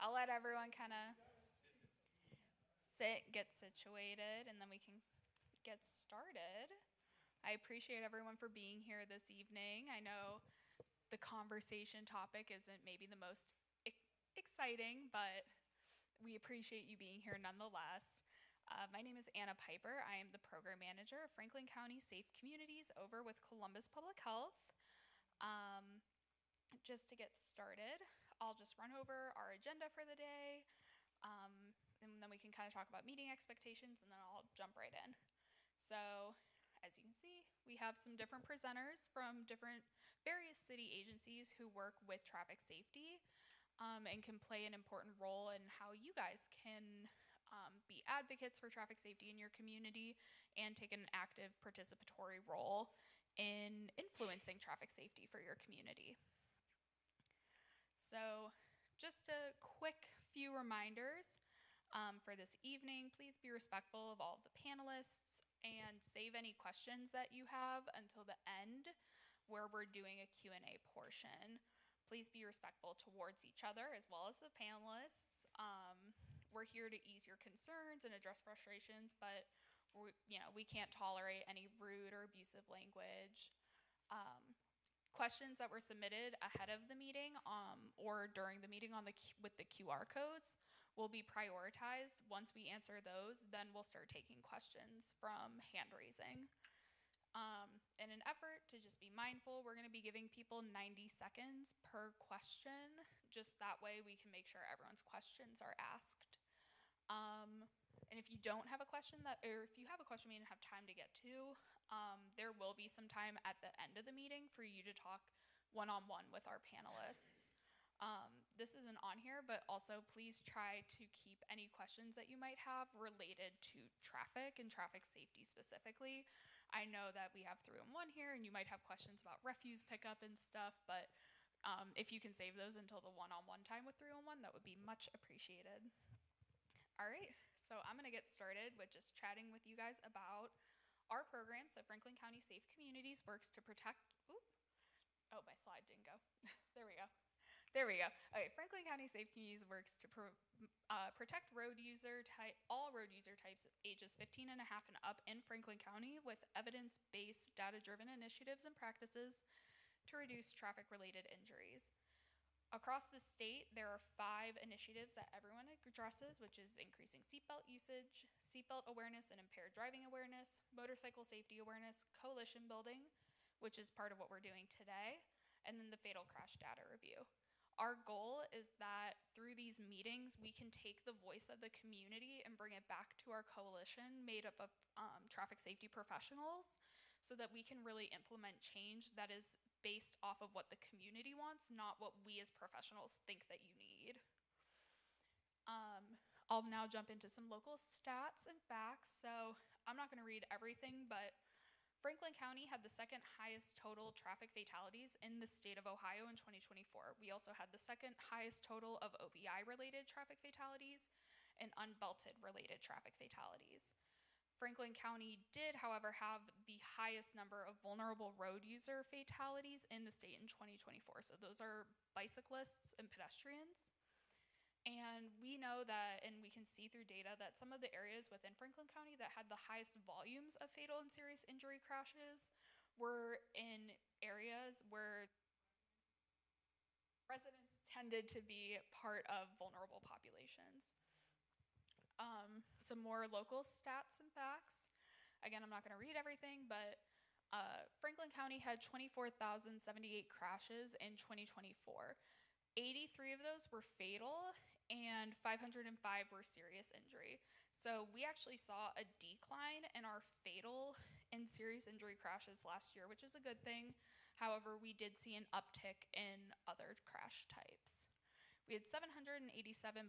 I'll let everyone kind of get situated, and then we can get started. I appreciate everyone for being here this evening. I know the conversation topic isn't maybe the most exciting, but we appreciate you being here nonetheless. My name is Anna Piper. I am the program manager of Franklin County Safe Communities over with Columbus Public Health. Just to get started, I'll just run over our agenda for the day, and then we can kind of talk about meeting expectations, and then I'll jump right in. So, as you can see, we have some different presenters from various city agencies who work with traffic safety and can play an important role in how you guys can be advocates for traffic safety in your community and take an active participatory role in influencing traffic safety for your community. So just a quick few reminders for this evening. Please be respectful of all of the panelists and save any questions that you have until the end where we're doing a Q&A portion. Please be respectful towards each other as well as the panelists. We're here to ease your concerns and address frustrations, but we can't tolerate any rude or abusive language. Questions that were submitted ahead of the meeting or during the meeting with the QR codes will be prioritized. Once we answer those, then we'll start taking questions from hand raising. In an effort to just be mindful, we're going to be giving people 90 seconds per question. Just that way we can make sure everyone's questions are asked. And if you don't have a question or if you have a question we didn't have time to get to, there will be some time at the end of the meeting for you to talk one-on-one with our panelists. This isn't on here, but also please try to keep any questions that you might have related to traffic and traffic safety specifically. I know that we have 311 here and you might have questions about refuse pickup and stuff, but if you can save those until the one-on-one time with 311, that would be much appreciated. All right, so I'm gonna get started with just chatting with you guys about our program. So Franklin County Safe Communities works to protect, oh, my slide didn't go. There we go. Okay, Franklin County Safe Communities works to protect all road user types ages 15 and a half and up in Franklin County with evidence-based, data-driven initiatives and practices to reduce traffic-related injuries. Across the state, there are 5 initiatives that everyone addresses, which is increasing seatbelt usage, seatbelt awareness and impaired driving awareness, motorcycle safety awareness, coalition building, which is part of what we're doing today, and then the fatal crash data review. Our goal is that through these meetings, we can take the voice of the community and bring it back to our coalition made up of traffic safety professionals so that we can really implement change that is based off of what the community wants, not what we as professionals think that you need. I'll now jump into some local stats and facts. So I'm not gonna read everything, but Franklin County had the second highest total traffic fatalities in the state of Ohio in 2024. We also had the second highest total of OVI-related traffic fatalities and unbelted related traffic fatalities. Franklin County did, however, have the highest number of vulnerable road user fatalities in the state in 2024. So those are bicyclists and pedestrians. And we know that, and we can see through data, that some of the areas within Franklin County that had the highest volumes of fatal and serious injury crashes were in areas where residents tended to be part of vulnerable populations. Some more local stats and facts. Again, I'm not going to read everything, but Franklin County had 24,078 crashes in 2024. 83 of those were fatal and 505 were serious injury. So we actually saw a decline in our fatal and serious injury crashes last year, which is a good thing. However, we did see an uptick in other crash types. We had 787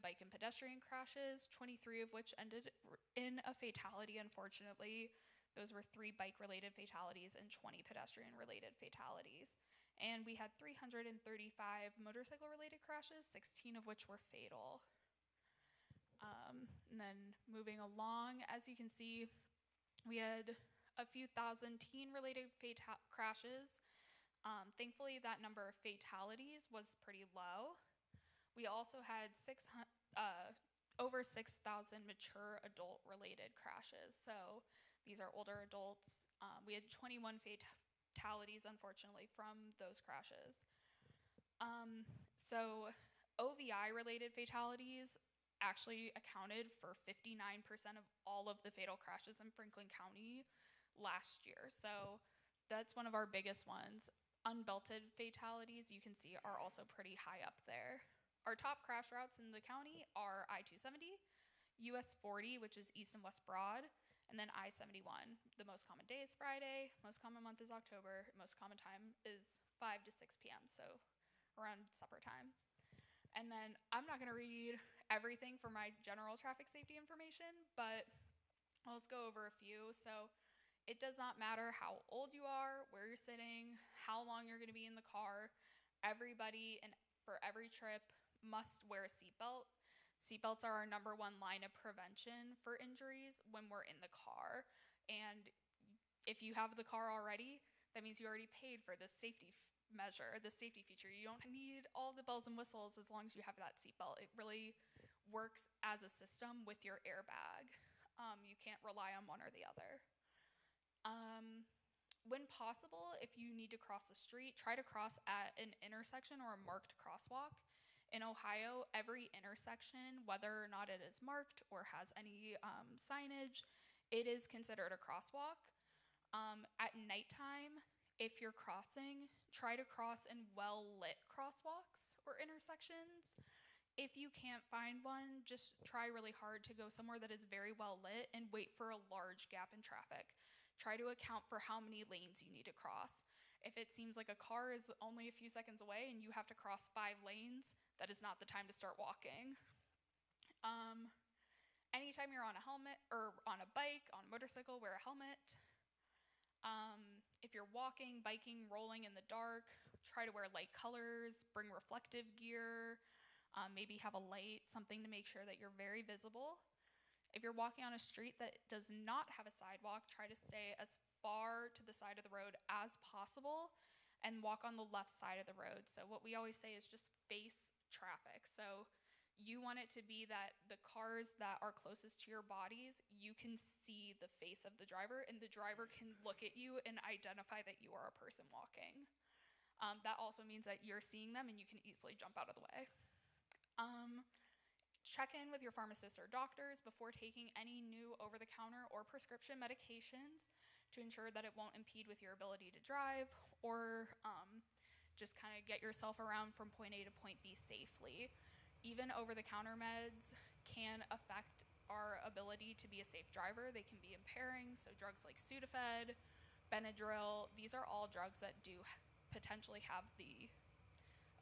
bike and pedestrian crashes, 23 of which ended in a fatality, unfortunately. Those were 3 bike-related fatalities and 20 pedestrian-related fatalities. And we had 335 motorcycle-related crashes, 16 of which were fatal. And then moving along, as you can see, we had a few thousand teen-related crashes. Thankfully, that number of fatalities was pretty low. We also had over 6,000 mature adult-related crashes. So these are older adults. We had 21 fatalities, unfortunately, from those crashes. So OVI-related fatalities actually accounted for 59% of all of the fatal crashes in Franklin County last year. So that's one of our biggest ones. Unbelted fatalities, you can see, are also pretty high up there. Our top crash routes in the county are I-270, US 40, which is East and West Broad, and then I-71. The most common day is Friday, most common month is October, most common time is 5 to 6 p.m., so around supper time. And then I'm not gonna read everything for my general traffic safety information, but I'll just go over a few. So it does not matter how old you are, where you're sitting, how long you're gonna be in the car. Everybody and for every trip must wear a seatbelt. Seatbelts are our number one line of prevention for injuries when we're in the car. And if you have the car already, that means you already paid for this safety measure, this safety feature. You don't need all the bells and whistles as long as you have that seatbelt. It really works as a system with your airbag. You can't rely on one or the other. When possible, if you need to cross the street, try to cross at an intersection or a marked crosswalk. In Ohio, every intersection, whether or not it is marked or has any signage, it is considered a crosswalk. At nighttime, if you're crossing, try to cross in well-lit crosswalks or intersections. If you can't find one, just try really hard to go somewhere that is very well lit and wait for a large gap in traffic. Try to account for how many lanes you need to cross. If it seems like a car is only a few seconds away and you have to cross 5 lanes, that is not the time to start walking. Anytime you're on a helmet or on a bike, on a motorcycle, wear a helmet. If you're walking, biking, rolling in the dark, try to wear light colors, bring reflective gear, maybe have a light, something to make sure that you're very visible. If you're walking on a street that does not have a sidewalk, try to stay as far to the side of the road as possible and walk on the left side of the road. So what we always say is just face traffic. So you want it to be that the cars that are closest to your bodies, you can see the face of the driver and the driver can look at you and identify that you are a person walking. That also means that you're seeing them and you can easily jump out of the way. Check in with your pharmacists or doctors before taking any new over-the-counter or prescription medications to ensure that it won't impede with your ability to drive or just kind of get yourself around from point A to point B safely. Even over-the-counter meds can affect our ability to be a safe driver. They can be impairing, so drugs like Sudafed, Benadryl, these are all drugs that do potentially have the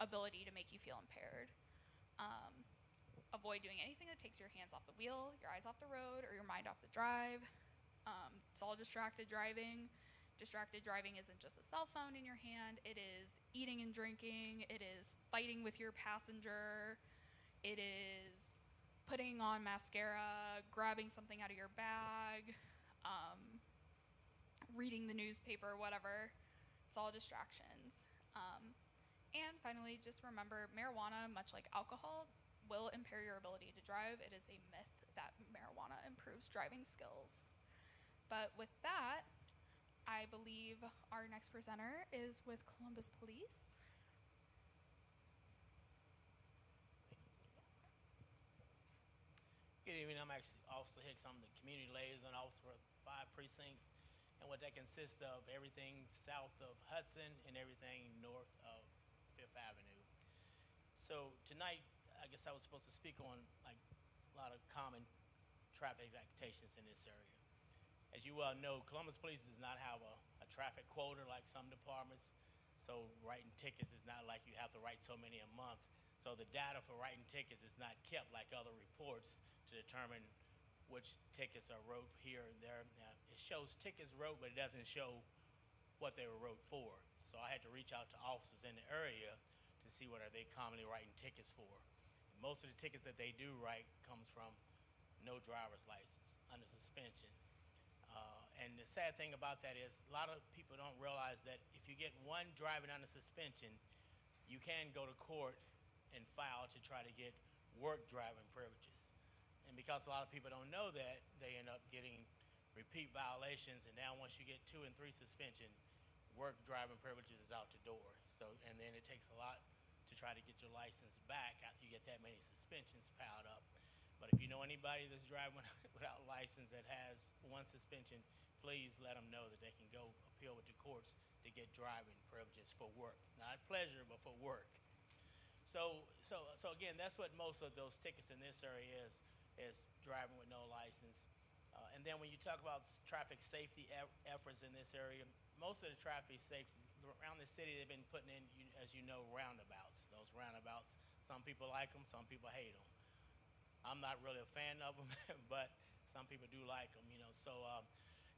ability to make you feel impaired. Avoid doing anything that takes your hands off the wheel, your eyes off the road, or your mind off the drive. It's all distracted driving. Distracted driving isn't just a cell phone in your hand, it is eating and drinking, it is fighting with your passenger, it is putting on mascara, grabbing something out of your bag, reading the newspaper, whatever. It's all distractions. And finally, just remember marijuana, much like alcohol, will impair your ability to drive. It is a myth that marijuana improves driving skills. But with that, I believe our next presenter is with Columbus Police. Good evening. I'm actually Officer Hicks. I'm the community liaison officer for 5 Precinct, and what that consists of everything south of Hudson and everything north of Fifth Avenue. So tonight, I guess I was supposed to speak on like a lot of common traffic agitations in this area. As you well know, Columbus Police does not have a traffic quota like some departments. So writing tickets is not like you have to write so many a month. So the data for writing tickets is not kept like other reports to determine which tickets are wrote here and there. Now, it shows tickets wrote, but it doesn't show what they were wrote for. So I had to reach out to officers in the area to see what are they commonly writing tickets for. And most of the tickets that they do write comes from no driver's license, under suspension. And the sad thing about that is a lot of people don't realize that if you get one driving under suspension, you can go to court and file to try to get work driving privileges. And because a lot of people don't know that, they end up getting repeat violations. And now once you get 2 and 3 suspension, work driving privileges is out the door. So, and then it takes a lot to try to get your license back after you get that many suspensions piled up. But if you know anybody that's driving without a license that has 1 suspension, please let them know that they can go appeal with the courts to get driving privileges for work. Not pleasure, but for work. So again, that's what most of those tickets in this area is driving with no license. And then when you talk about traffic safety efforts in this area, most of the traffic safety around the city, they've been putting in, as you know, roundabouts. Those roundabouts, some people like them, some people hate them. I'm not really a fan of them, but some people do like them, So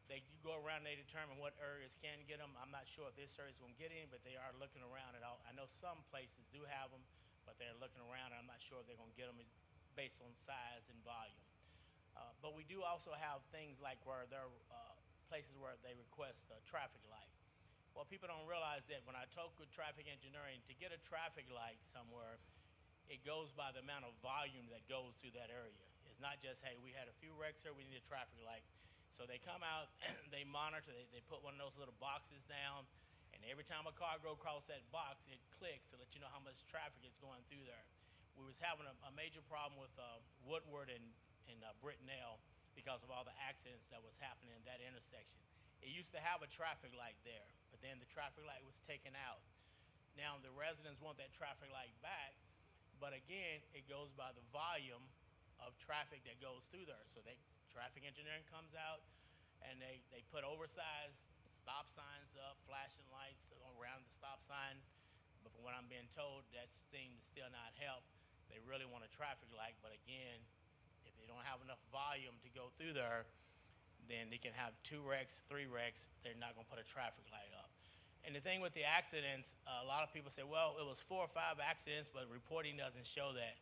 they go around, they determine what areas can get them. I'm not sure if this area is going to get any, but they are looking around at all. I know some places do have them, but they're looking around, and I'm not sure if they're going to get them based on size and volume. But we do also have things like where there are places where they request a traffic light. Well, people don't realize that when I talk with traffic engineering, to get a traffic light somewhere, it goes by the amount of volume that goes through that area. It's not just, hey, we had a few wrecks here, we need a traffic light. So they come out, they monitor, they put one of those little boxes down, and every time a car goes across that box, it clicks to let you know how much traffic is going through there. We was having a major problem with Woodward and Brittenell because of all the accidents that was happening in that intersection. It used to have a traffic light there, but then the traffic light was taken out. Now the residents want that traffic light back, but again, it goes by the volume of traffic that goes through there. So traffic engineering comes out and they put oversized stop signs up, flashing lights around the stop sign. But from what I'm being told, that seems to still not help. They really want a traffic light, but again, if they don't have enough volume to go through there, then they can have 2 wrecks, 3 wrecks, they're not gonna put a traffic light up. And the thing with the accidents, a lot of people say, well, it was 4 or 5 accidents, but reporting doesn't show that.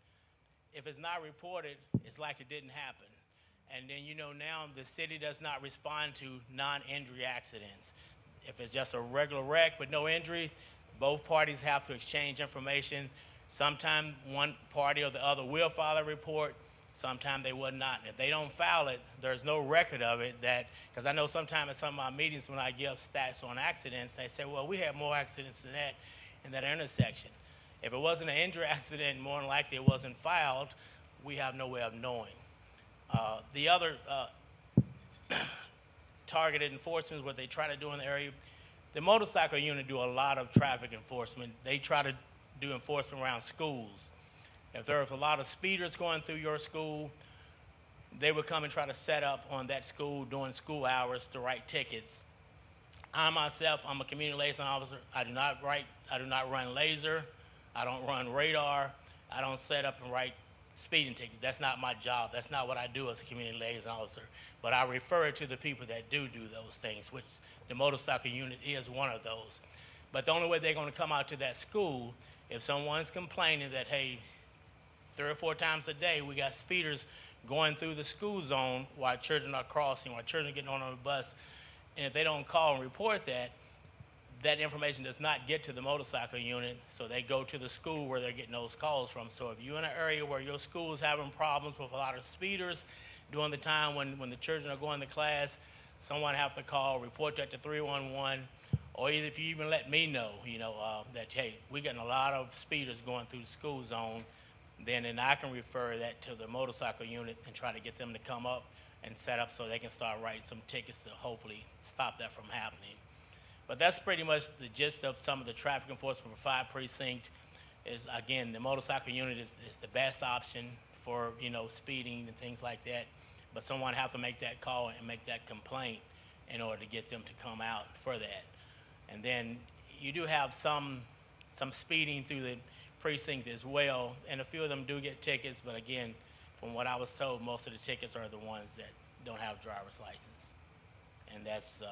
If it's not reported, it's like it didn't happen. And then now the city does not respond to non-injury accidents. If it's just a regular wreck with no injury, both parties have to exchange information. Sometimes one party or the other will file a report, sometimes they will not. And if they don't file it, there's no record of it because I know sometimes at some of my meetings when I give stats on accidents, they say, well, we had more accidents than that in that intersection. If it wasn't an injury accident, more than likely it wasn't filed, we have no way of knowing. The other targeted enforcement, what they try to do in the area, the motorcycle unit do a lot of traffic enforcement. They try to do enforcement around schools. If there's a lot of speeders going through your school, they would come and try to set up on that school during school hours to write tickets. I myself, I'm a community liaison officer. I do not run laser. I don't run radar. I don't set up and write speeding tickets. That's not my job. That's not what I do as a community liaison officer. But I refer it to the people that do those things, which the motorcycle unit is one of those. But the only way they're going to come out to that school, if someone's complaining that, hey, 3 or 4 times a day we got speeders going through the school zone while children are crossing, while children are getting on the bus, and if they don't call and report that, that information does not get to the motorcycle unit, so they go to the school where they're getting those calls from. So if you're in an area where your school is having problems with a lot of speeders during the time when the children are going to class, someone have to call, report that to 311, or either if you even let me know, that, hey, we're getting a lot of speeders going through the school zone, then I can refer that to the motorcycle unit and try to get them to come up and set up so they can start writing some tickets to hopefully stop that from happening. But that's pretty much the gist of some of the traffic enforcement for 5 Precinct. Is again, the motorcycle unit is the best option for speeding and things like that. But someone have to make that call and make that complaint in order to get them to come out for that. And then you do have some speeding through the precinct as well, and a few of them do get tickets. But again, from what I was told, most of the tickets are the ones that don't have driver's license, and that's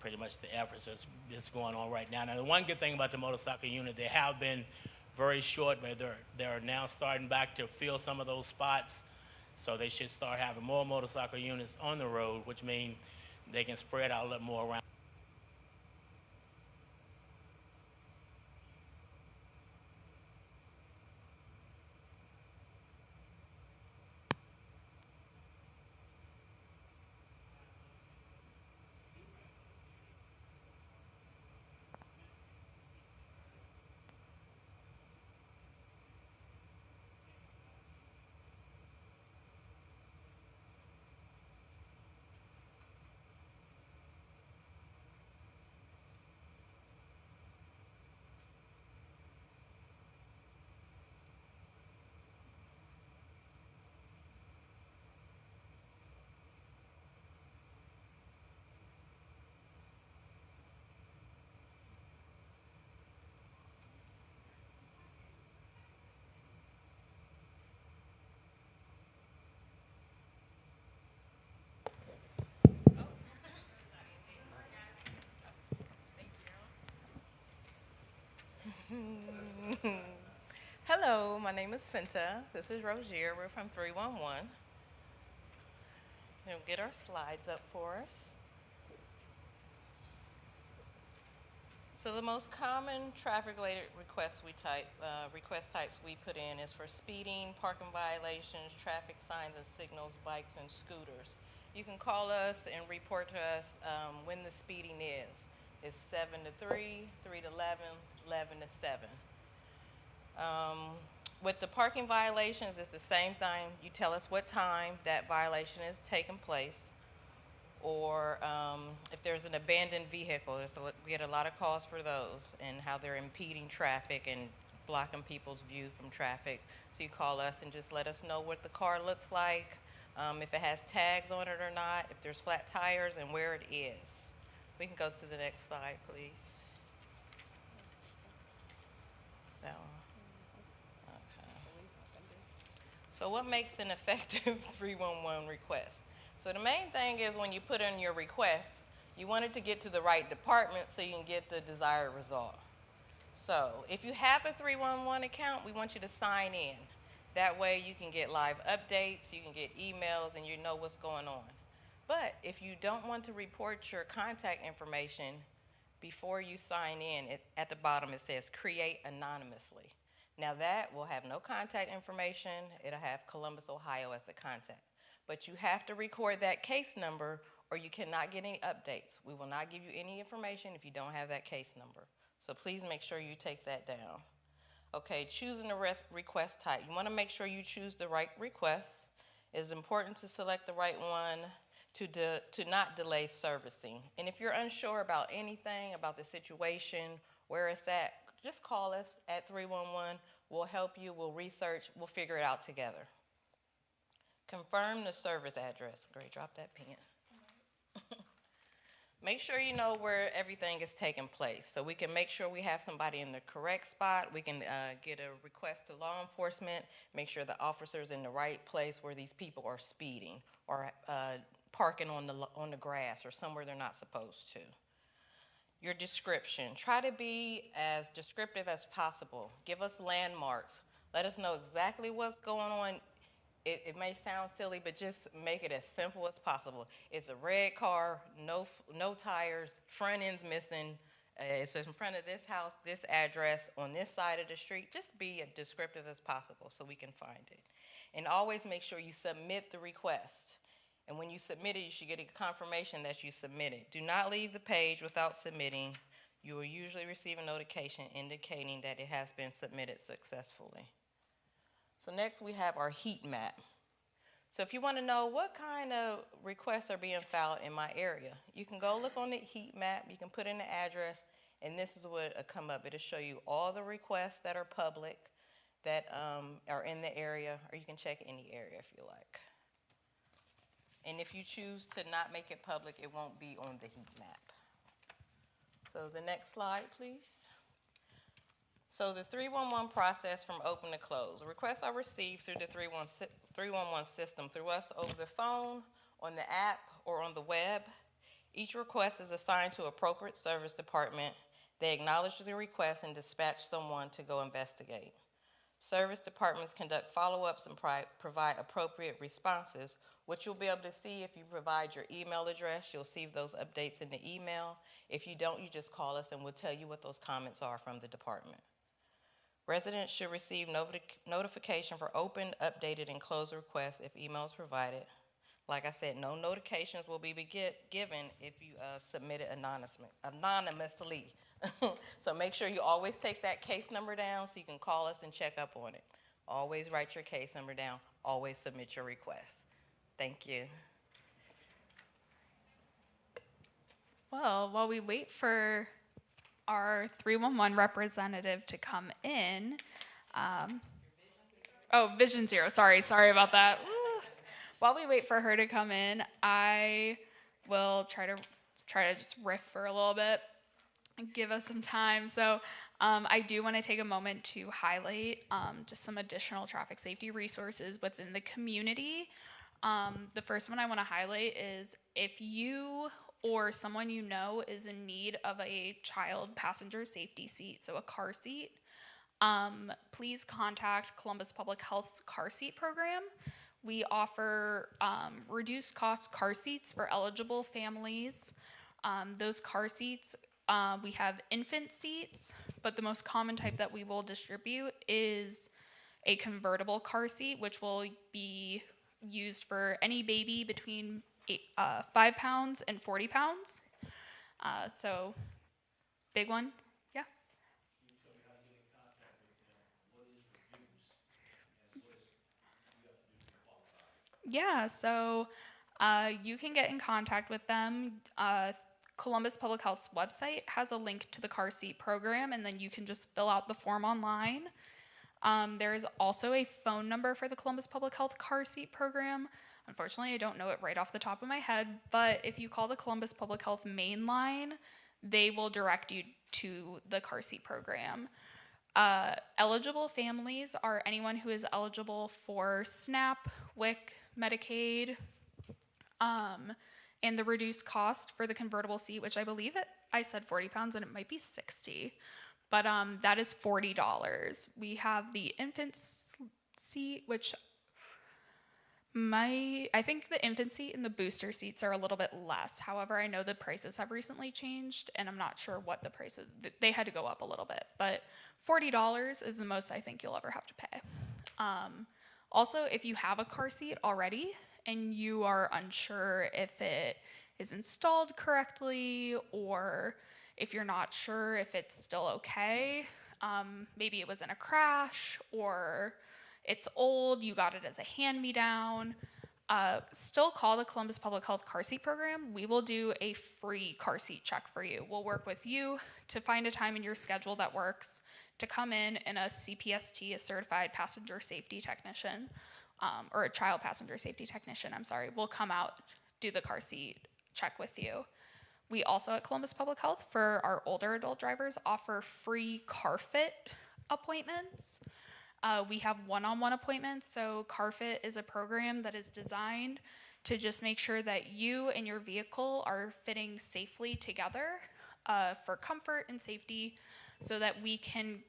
pretty much the efforts that's going on right now. Now, the one good thing about the motorcycle unit, they have been very short, but they're now starting back to fill some of those spots. So they should start having more motorcycle units on the road, which means they can spread out a little more around. Hello, my name is Cinta. This is Rozier. We're from 311. We'll get our slides up for us. So the most common traffic-related request types we put in is for speeding, parking violations, traffic signs and signals, bikes and scooters. You can call us and report to us when the speeding is. It's 7 to 3, 3 to 11, 11 to 7. With the parking violations, it's the same thing. You tell us what time that violation is taking place, or if there's an abandoned vehicle. We get a lot of calls for those and how they're impeding traffic and blocking people's view from traffic. So you call us and just let us know what the car looks like, if it has tags on it or not, if there's flat tires, and where it is. We can go to the next slide, please. That one. So what makes an effective 311 request? So the main thing is when you put in your request, you want it to get to the right department so you can get the desired result. So if you have a 311 account, we want you to sign in. That way you can get live updates, you can get emails, and you know what's going on. But if you don't want to report your contact information, before you sign in, at the bottom it says create anonymously. Now that will have no contact information. It'll have Columbus, Ohio as the contact. But you have to record that case number or you cannot get any updates. We will not give you any information if you don't have that case number. So please make sure you take that down. Okay, choosing the request type. You want to make sure you choose the right request. It is important to select the right one to not delay servicing. And if you're unsure about anything, about the situation, where it's at, just call us at 311. We'll help you, we'll research, we'll figure it out together. Confirm the service address. Great, drop that pen. Make sure you know where everything is taking place so we can make sure we have somebody in the correct spot. We can get a request to law enforcement, make sure the officer's in the right place where these people are speeding or parking on the grass or somewhere they're not supposed to. Your description. Try to be as descriptive as possible. Give us landmarks. Let us know exactly what's going on. It may sound silly, but just make it as simple as possible. It's a red car, no tires, front end's missing. It's in front of this house, this address, on this side of the street. Just be as descriptive as possible so we can find it. And always make sure you submit the request. And when you submit it, you should get a confirmation that you submitted. Do not leave the page without submitting. You will usually receive a notification indicating that it has been submitted successfully. So next we have our heat map. So if you want to know what kind of requests are being filed in my area, you can go look on the heat map, you can put in the address, and this is what will come up. It'll show you all the requests that are public, that are in the area, or you can check any area if you like. And if you choose to not make it public, it won't be on the heat map. So the next slide, please. So the 311 process from open to close. Requests are received through the 311 system, through us over the phone, on the app, or on the web. Each request is assigned to appropriate service department. They acknowledge the request and dispatch someone to go investigate. Service departments conduct follow-ups and provide appropriate responses, which you'll be able to see if you provide your email address. You'll see those updates in the email. If you don't, you just call us and we'll tell you what those comments are from the department. Residents should receive notification for open, updated, and closed requests if email is provided. Like I said, no notifications will be given if you submit it anonymously. So make sure you always take that case number down so you can call us and check up on it. Always write your case number down. Always submit your request. Thank you. Well, while we wait for our 311 representative to come in, Vision Zero, sorry about that. While we wait for her to come in, I will try to just riff for a little bit and give us some time. So I do want to take a moment to highlight just some additional traffic safety resources within the community. The first one I want to highlight is if you or someone you know is in need of a child passenger safety seat, so a car seat, please contact Columbus Public Health's car seat program. We offer reduced cost car seats for eligible families. Those car seats, we have infant seats, but the most common type that we will distribute is a convertible car seat, which will be used for any baby between 5 pounds and 40 pounds. So, big one, yeah. Yeah, so you can get in contact with them. Columbus Public Health's website has a link to the car seat program, and then you can just fill out the form online. There is also a phone number for the Columbus Public Health car seat program. Unfortunately, I don't know it right off the top of my head, but if you call the Columbus Public Health main line, they will direct you to the car seat program. Eligible families are anyone who is eligible for SNAP, WIC, Medicaid, and the reduced cost for the convertible seat, which I believe I said 40 pounds and it might be 60, but that is $40. We have the infant seat, which I think the infant seat and the booster seats are a little bit less. However, I know the prices have recently changed, and I'm not sure what the prices, they had to go up a little bit, but $40 is the most I think you'll ever have to pay. Also, if you have a car seat already and you are unsure if it is installed correctly, or if you're not sure if it's still okay, maybe it was in a crash, or it's old, you got it as a hand-me-down, still call the Columbus Public Health car seat program. We will do a free car seat check for you. We'll work with you to find a time in your schedule that works to come in, and a CPST, a certified passenger safety technician, or a child passenger safety technician, will come out, do the car seat check with you. We also at Columbus Public Health, for our older adult drivers, offer free car fit appointments. We have one-on-one appointments, so CarFit is a program that is designed to just make sure that you and your vehicle are fitting safely together for comfort and safety, so that we can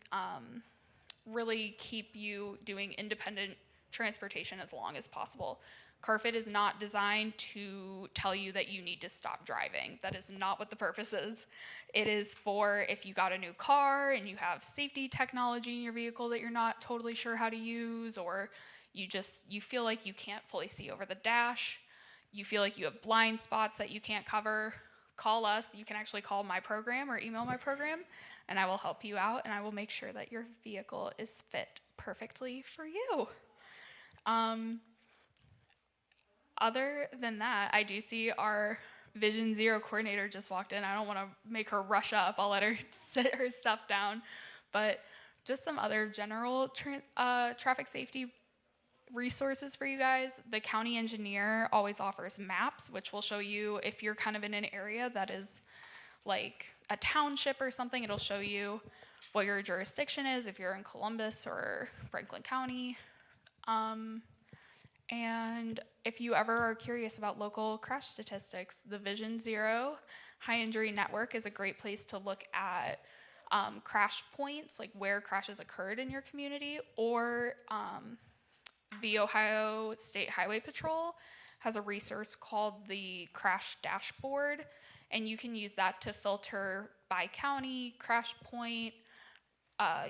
really keep you doing independent transportation as long as possible. CarFit is not designed to tell you that you need to stop driving. That is not what the purpose is. It is for if you got a new car and you have safety technology in your vehicle that you're not totally sure how to use, or you feel like you can't fully see over the dash, you feel like you have blind spots that you can't cover, call us. You can actually call my program or email my program, and I will help you out, and I will make sure that your vehicle is fit perfectly for you. Other than that, I do see our Vision Zero coordinator just walked in. I don't want to make her rush up. I'll let her sit her stuff down. But just some other general traffic safety resources for you guys. The county engineer always offers maps, which will show you if you're kind of in an area that is like a township or something. It'll show you what your jurisdiction is if you're in Columbus or Franklin County. And if you ever are curious about local crash statistics, the Vision Zero High Injury Network is a great place to look at crash points, like where crashes occurred in your community, or the Ohio State Highway Patrol has a resource called the Crash Dashboard, and you can use that to filter by county, crash point.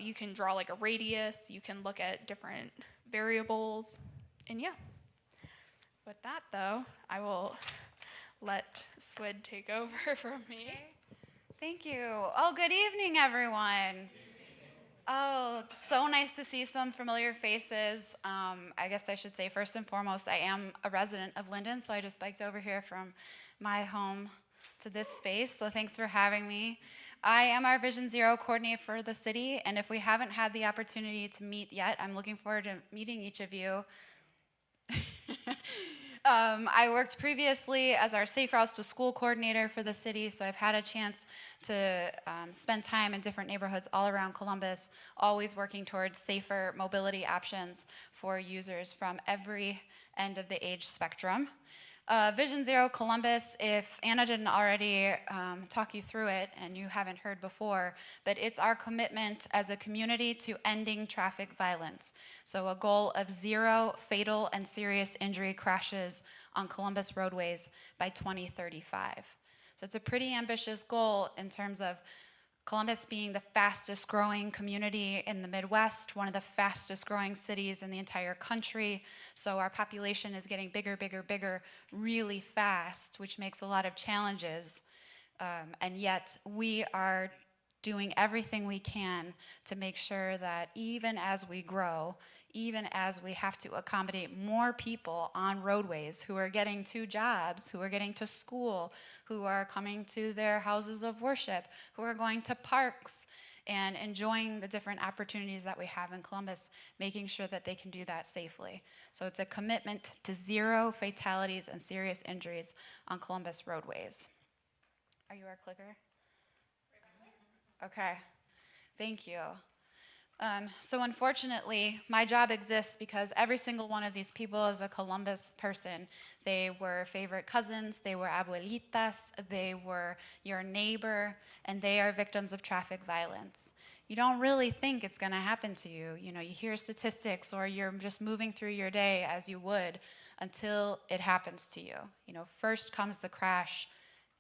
You can draw like a radius, you can look at different variables, and yeah. With that though, I will let Swid take over from me. Thank you. Oh, good evening, everyone. Oh, so nice to see some familiar faces. I guess I should say first and foremost, I am a resident of Linden, so I just biked over here from my home to this space, so thanks for having me. I am our Vision Zero coordinator for the city, and if we haven't had the opportunity to meet yet, I'm looking forward to meeting each of you. I worked previously as our Safe Routes to School coordinator for the city, so I've had a chance to spend time in different neighborhoods all around Columbus, always working towards safer mobility options for users from every end of the age spectrum. Vision Zero Columbus, if Anna didn't already talk you through it and you haven't heard before, but it's our commitment as a community to ending traffic violence. So a goal of 0 fatal and serious injury crashes on Columbus roadways by 2035. So it's a pretty ambitious goal in terms of Columbus being the fastest growing community in the Midwest, one of the fastest growing cities in the entire country. So our population is getting bigger, bigger, bigger really fast, which makes a lot of challenges. And yet we are doing everything we can to make sure that even as we grow, even as we have to accommodate more people on roadways who are getting to jobs, who are getting to school, who are coming to their houses of worship, who are going to parks and enjoying the different opportunities that we have in Columbus, making sure that they can do that safely. So it's a commitment to 0 fatalities and serious injuries on Columbus roadways. Are you our clicker? Okay, thank you. So unfortunately, my job exists because every single one of these people is a Columbus person. They were favorite cousins, they were abuelitas, they were your neighbor, and they are victims of traffic violence. You don't really think it's gonna happen to you. You know, you hear statistics or you're just moving through your day as you would until it happens to you. You know, first comes the crash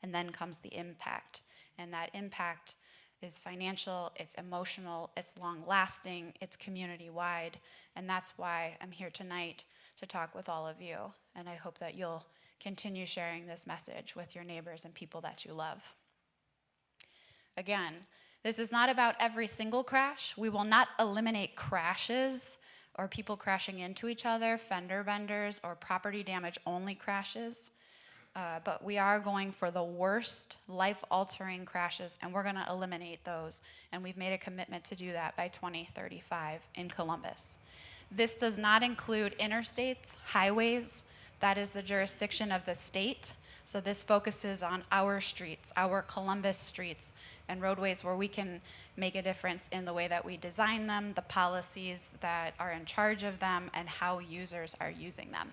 and then comes the impact. And that impact is financial, it's emotional, it's long-lasting, it's community-wide, and that's why I'm here tonight to talk with all of you, and I hope that you'll continue sharing this message with your neighbors and people that you love. Again, this is not about every single crash. We will not eliminate crashes or people crashing into each other, fender benders, or property damage only crashes. But we are going for the worst life-altering crashes, and we're going to eliminate those. And we've made a commitment to do that by 2035 in Columbus. This does not include interstates, highways. That is the jurisdiction of the state. So this focuses on our streets, our Columbus streets, and roadways where we can make a difference in the way that we design them, the policies that are in charge of them, and how users are using them.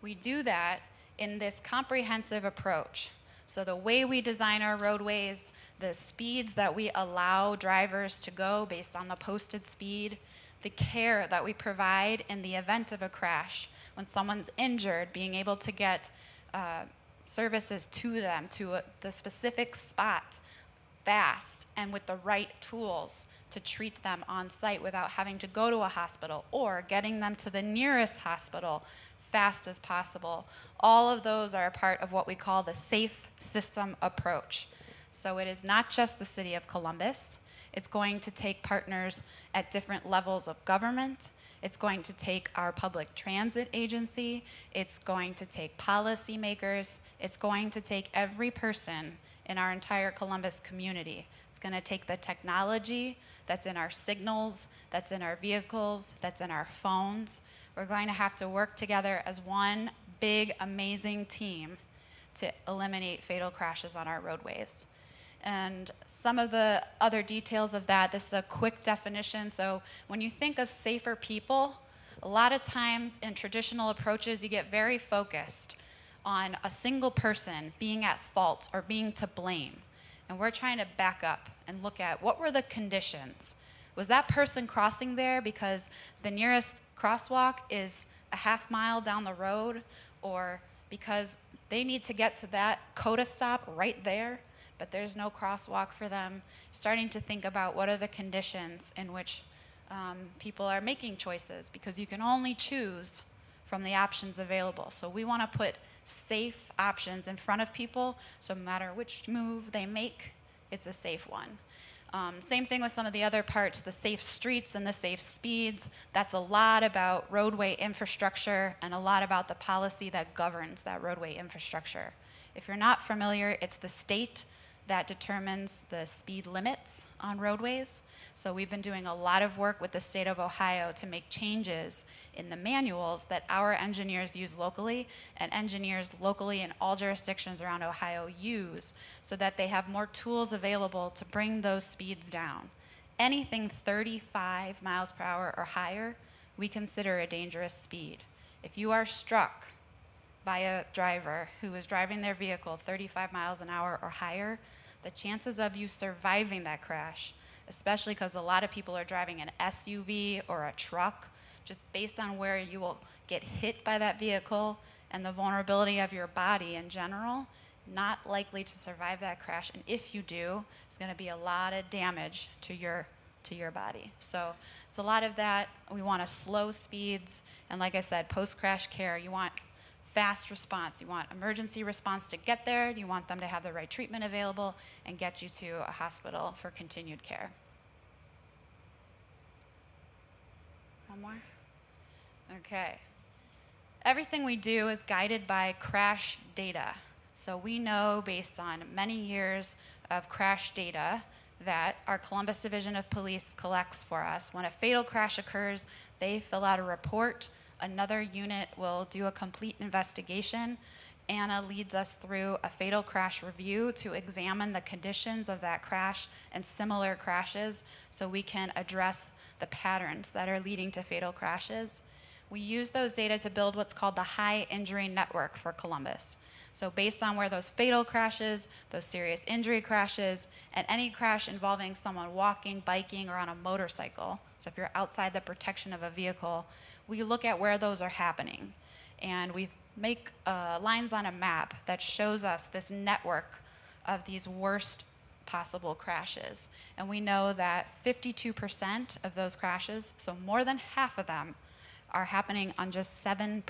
We do that in this comprehensive approach. So the way we design our roadways, the speeds that we allow drivers to go based on the posted speed, the care that we provide in the event of a crash, when someone's injured, being able to get services to them, to the specific spot fast and with the right tools to treat them on site without having to go to a hospital, or getting them to the nearest hospital fast as possible. All of those are a part of what we call the safe system approach. So it is not just the city of Columbus. It's going to take partners at different levels of government. It's going to take our public transit agency. It's going to take policymakers. It's going to take every person in our entire Columbus community. It's going to take the technology that's in our signals, that's in our vehicles, that's in our phones. We're going to have to work together as one big, amazing team to eliminate fatal crashes on our roadways. And some of the other details of that, this is a quick definition. So when you think of safer people, a lot of times in traditional approaches, you get very focused on a single person being at fault or being to blame. And we're trying to back up and look at what were the conditions. Was that person crossing there because the nearest crosswalk is a half mile down the road, or because they need to get to that COTA stop right there, but there's no crosswalk for them? Starting to think about what are the conditions in which people are making choices, because you can only choose from the options available. So we want to put safe options in front of people, so no matter which move they make, it's a safe one. Same thing with some of the other parts, the safe streets and the safe speeds. That's a lot about roadway infrastructure and a lot about the policy that governs that roadway infrastructure. If you're not familiar, it's the state that determines the speed limits on roadways. So we've been doing a lot of work with the state of Ohio to make changes in the manuals that our engineers use locally and engineers locally in all jurisdictions around Ohio use, so that they have more tools available to bring those speeds down. Anything 35 miles per hour or higher, we consider a dangerous speed. If you are struck by a driver who is driving their vehicle 35 miles an hour or higher, the chances of you surviving that crash, especially because a lot of people are driving an SUV or a truck, just based on where you will get hit by that vehicle and the vulnerability of your body in general, not likely to survive that crash. And if you do, it's going to be a lot of damage to your body. So it's a lot of that. We want to slow speeds, and like I said, post-crash care, you want fast response. You want emergency response to get there. You want them to have the right treatment available and get you to a hospital for continued care. One more? Okay. Everything we do is guided by crash data. So we know, based on many years of crash data that our Columbus Division of Police collects for us, when a fatal crash occurs, they fill out a report. Another unit will do a complete investigation. Anna leads us through a fatal crash review to examine the conditions of that crash and similar crashes so we can address the patterns that are leading to fatal crashes. We use those data to build what's called the high injury network for Columbus. So based on where those fatal crashes, those serious injury crashes, and any crash involving someone walking, biking, or on a motorcycle, so if you're outside the protection of a vehicle, we look at where those are happening. And we make lines on a map that shows us this network of these worst possible crashes. And we know that 52% of those crashes, so more than half of them, are happening on just 7%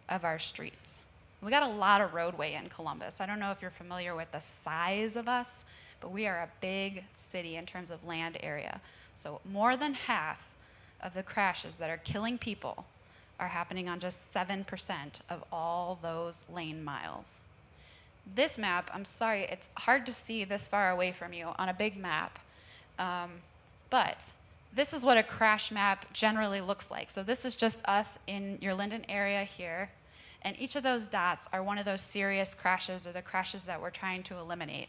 of our streets. We got a lot of roadway in Columbus. I don't know if you're familiar with the size of us, but we are a big city in terms of land area. So more than half of the crashes that are killing people are happening on just 7% of all those lane miles. This map, I'm sorry, it's hard to see this far away from you on a big map, but this is what a crash map generally looks like. So this is just us in your Linden area here, and each of those dots are one of those serious crashes or the crashes that we're trying to eliminate.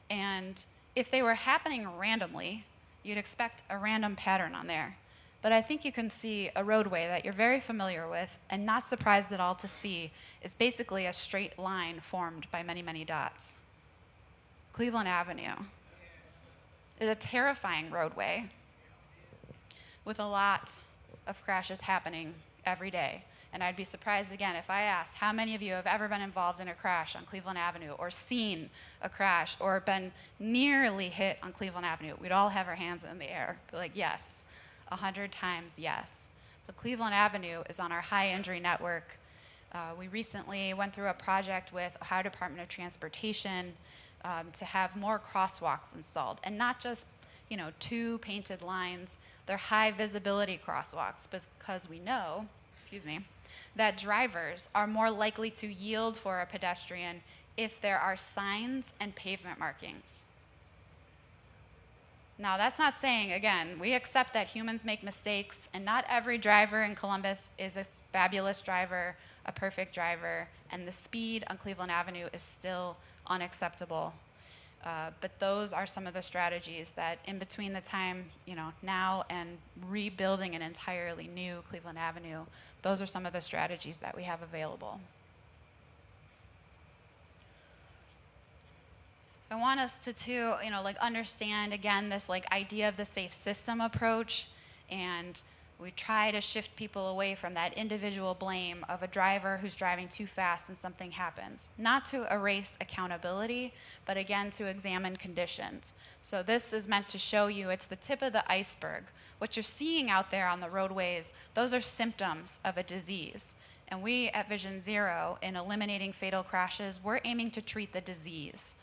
And if they were happening randomly, you'd expect a random pattern on there. But I think you can see a roadway that you're very familiar with and not surprised at all to see is basically a straight line formed by many, many dots. Cleveland Avenue is a terrifying roadway with a lot of crashes happening every day. And I'd be surprised again if I asked how many of you have ever been involved in a crash on Cleveland Avenue or seen a crash or been nearly hit on Cleveland Avenue. We'd all have our hands in the air, be like, yes. 100 times yes. So Cleveland Avenue is on our high injury network. We recently went through a project with Ohio Department of Transportation to have more crosswalks installed, and not just 2 painted lines. They're high visibility crosswalks because we know, that drivers are more likely to yield for a pedestrian if there are signs and pavement markings. Now, that's not saying, again, we accept that humans make mistakes, and not every driver in Columbus is a fabulous driver, a perfect driver, and the speed on Cleveland Avenue is still unacceptable. But those are some of the strategies that, in between the time, now and rebuilding an entirely new Cleveland Avenue, those are some of the strategies that we have available. I want us to too, understand again this idea of the safe system approach, and we try to shift people away from that individual blame of a driver who's driving too fast and something happens. Not to erase accountability, but again to examine conditions. So this is meant to show you it's the tip of the iceberg. What you're seeing out there on the roadways, those are symptoms of a disease. And we at Vision Zero, in eliminating fatal crashes, we're aiming to treat the disease.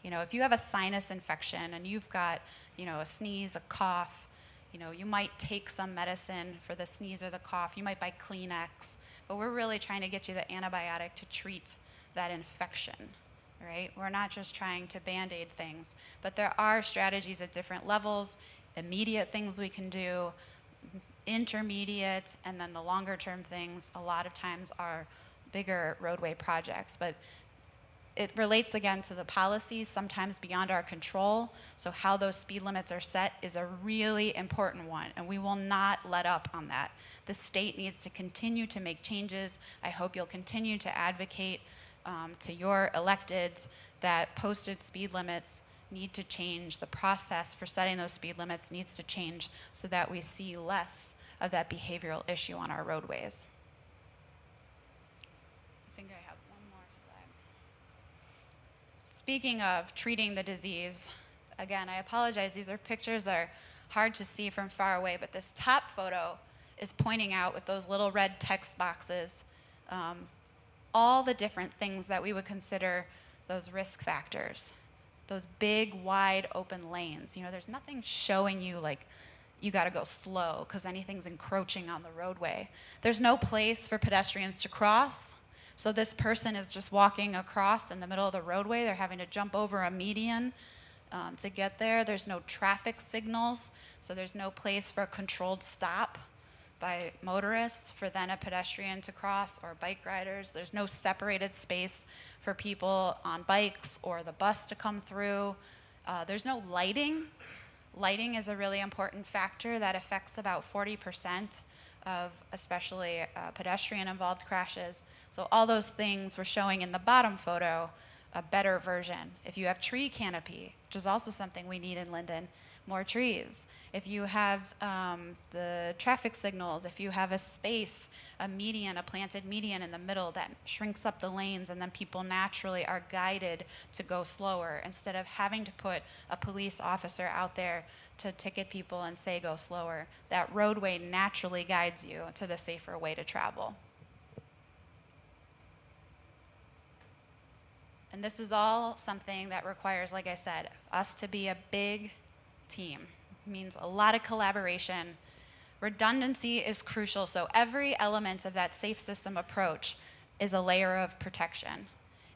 If you have a sinus infection and you've got, a sneeze, a cough, you might take some medicine for the sneeze or the cough. You might buy Kleenex, but we're really trying to get you the antibiotic to treat that infection, right? We're not just trying to Band-Aid things, but there are strategies at different levels, immediate things we can do, intermediate, and then the longer term things a lot of times are bigger roadway projects. But It relates again to the policies, sometimes beyond our control. So how those speed limits are set is a really important one, and we will not let up on that. The state needs to continue to make changes. I hope you'll continue to advocate to your electeds that posted speed limits need to change. The process for setting those speed limits needs to change so that we see less of that behavioral issue on our roadways. I think I have one more slide. Speaking of treating the disease, again, I apologize, these are pictures that are hard to see from far away, but this top photo is pointing out with those little red text boxes all the different things that we would consider those risk factors. Those big, wide open lanes. You know, there's nothing showing you like you got to go slow because anything's encroaching on the roadway. There's no place for pedestrians to cross. So this person is just walking across in the middle of the roadway. They're having to jump over a median to get there. There's no traffic signals, so there's no place for a controlled stop by motorists for then a pedestrian to cross or bike riders. There's no separated space for people on bikes or the bus to come through. There's no lighting. Lighting is a really important factor that affects about 40% of especially pedestrian-involved crashes. So all those things we're showing in the bottom photo, a better version. If you have tree canopy, which is also something we need in Linden, more trees. If you have the traffic signals, if you have a space, a median, a planted median in the middle that shrinks up the lanes and then people naturally are guided to go slower instead of having to put a police officer out there to ticket people and say go slower. That roadway naturally guides you to the safer way to travel. And this is all something that requires, like I said, us to be a big team. It means a lot of collaboration. Redundancy is crucial, so every element of that safe system approach is a layer of protection.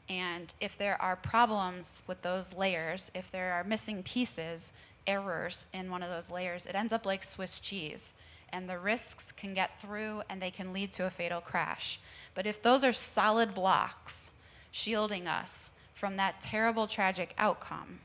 And if there are problems with those layers, if there are missing pieces, errors in one of those layers, it ends up like Swiss cheese. And the risks can get through and they can lead to a fatal crash. But if those are solid blocks shielding us from that terrible, tragic outcome,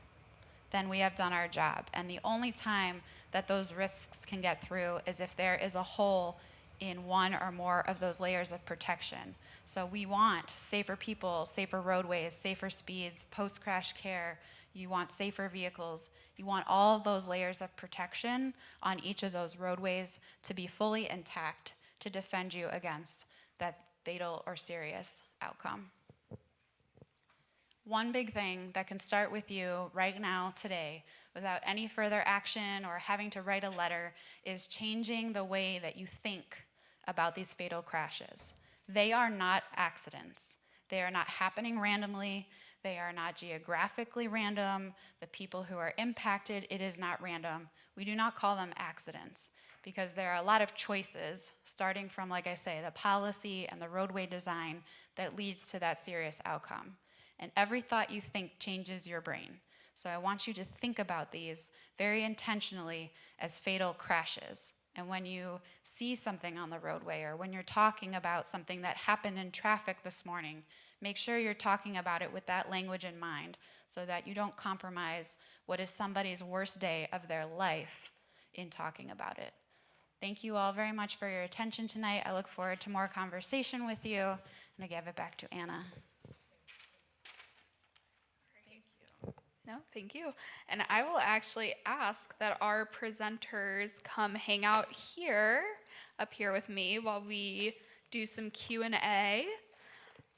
then we have done our job. And the only time that those risks can get through is if there is a hole in one or more of those layers of protection. So we want safer people, safer roadways, safer speeds, post-crash care. You want safer vehicles. You want all those layers of protection on each of those roadways to be fully intact to defend you against that fatal or serious outcome. One big thing that can start with you right now, today, without any further action or having to write a letter, is changing the way that you think about these fatal crashes. They are not accidents. They are not happening randomly. They are not geographically random. The people who are impacted, it is not random. We do not call them accidents because there are a lot of choices, starting from, like I say, the policy and the roadway design that leads to that serious outcome. And every thought you think changes your brain. So I want you to think about these very intentionally as fatal crashes. And when you see something on the roadway or when you're talking about something that happened in traffic this morning, make sure you're talking about it with that language in mind so that you don't compromise what is somebody's worst day of their life in talking about it. Thank you all very much for your attention tonight. I look forward to more conversation with you. And I give it back to Anna. No, thank you. And I will actually ask that our presenters come hang out here, up here with me, while we do some Q&A.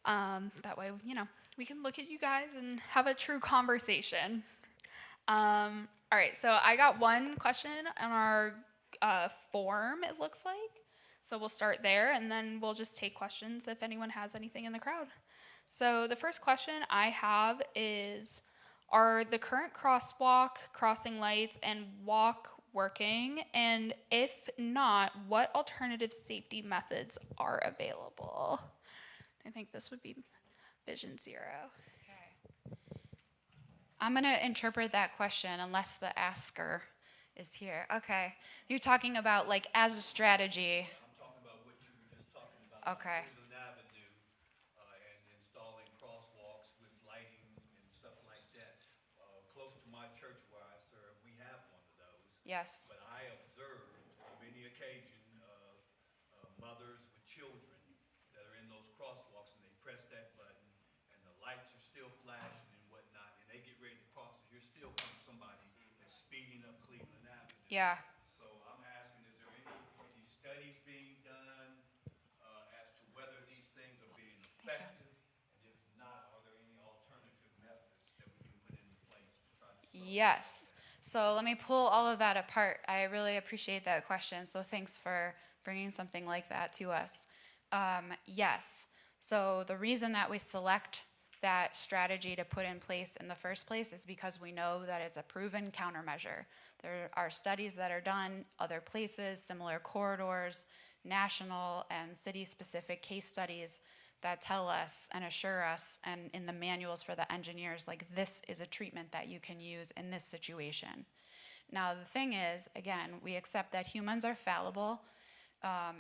That way, you know, we can look at you guys and have a true conversation. All right, so I got one question on our form, it looks like. So we'll start there, and then we'll just take questions if anyone has anything in the crowd. So the first question I have is, are the current crosswalk, crossing lights, and walk working? And if not, what alternative safety methods are available? I think this would be Vision Zero. Okay. I'm going to interpret that question unless the asker is here. Okay. You're talking about like as a strategy. I'm talking about what you were just talking about. Okay. Linden Avenue and installing crosswalks with lighting Yes. But I observed on many occasions mothers with children that are in those crosswalks and they press that button and the lights are still flashing and whatnot and they get ready to cross and here still comes somebody that's speeding up Cleveland Avenue. Yeah. So I'm asking, is there any studies being done as to whether these things are being effective? And if not, are there any alternative methods that we can put into place to try to slow Yes. So let me pull all of that apart. I really appreciate that question. So thanks for bringing something like that to us. Yes. So the reason that we select that strategy to put in place in the first place is because we know that it's a proven countermeasure. There are studies that are done other places, similar corridors, national and city-specific case studies that tell us and assure us, and in the manuals for the engineers, like this is a treatment that you can use in this situation. Now, the thing is, again, we accept that humans are fallible.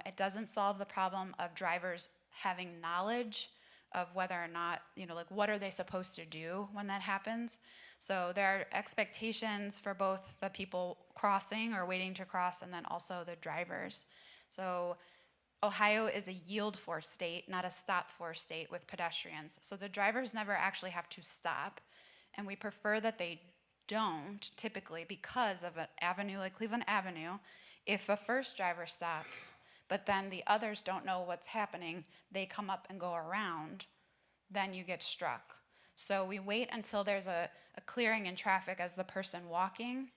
It doesn't solve the problem of drivers having knowledge of whether or not, like what are they supposed to do when that happens. So there are expectations for both the people crossing or waiting to cross and then also the drivers. So Ohio is a yield force state, not a stop force state with pedestrians. So the drivers never actually have to stop, and we prefer that they don't typically because of an avenue like Cleveland Avenue. If a first driver stops, but then the others don't know what's happening, they come up and go around, then you get struck. So we wait until there's a clearing in traffic as the person walking.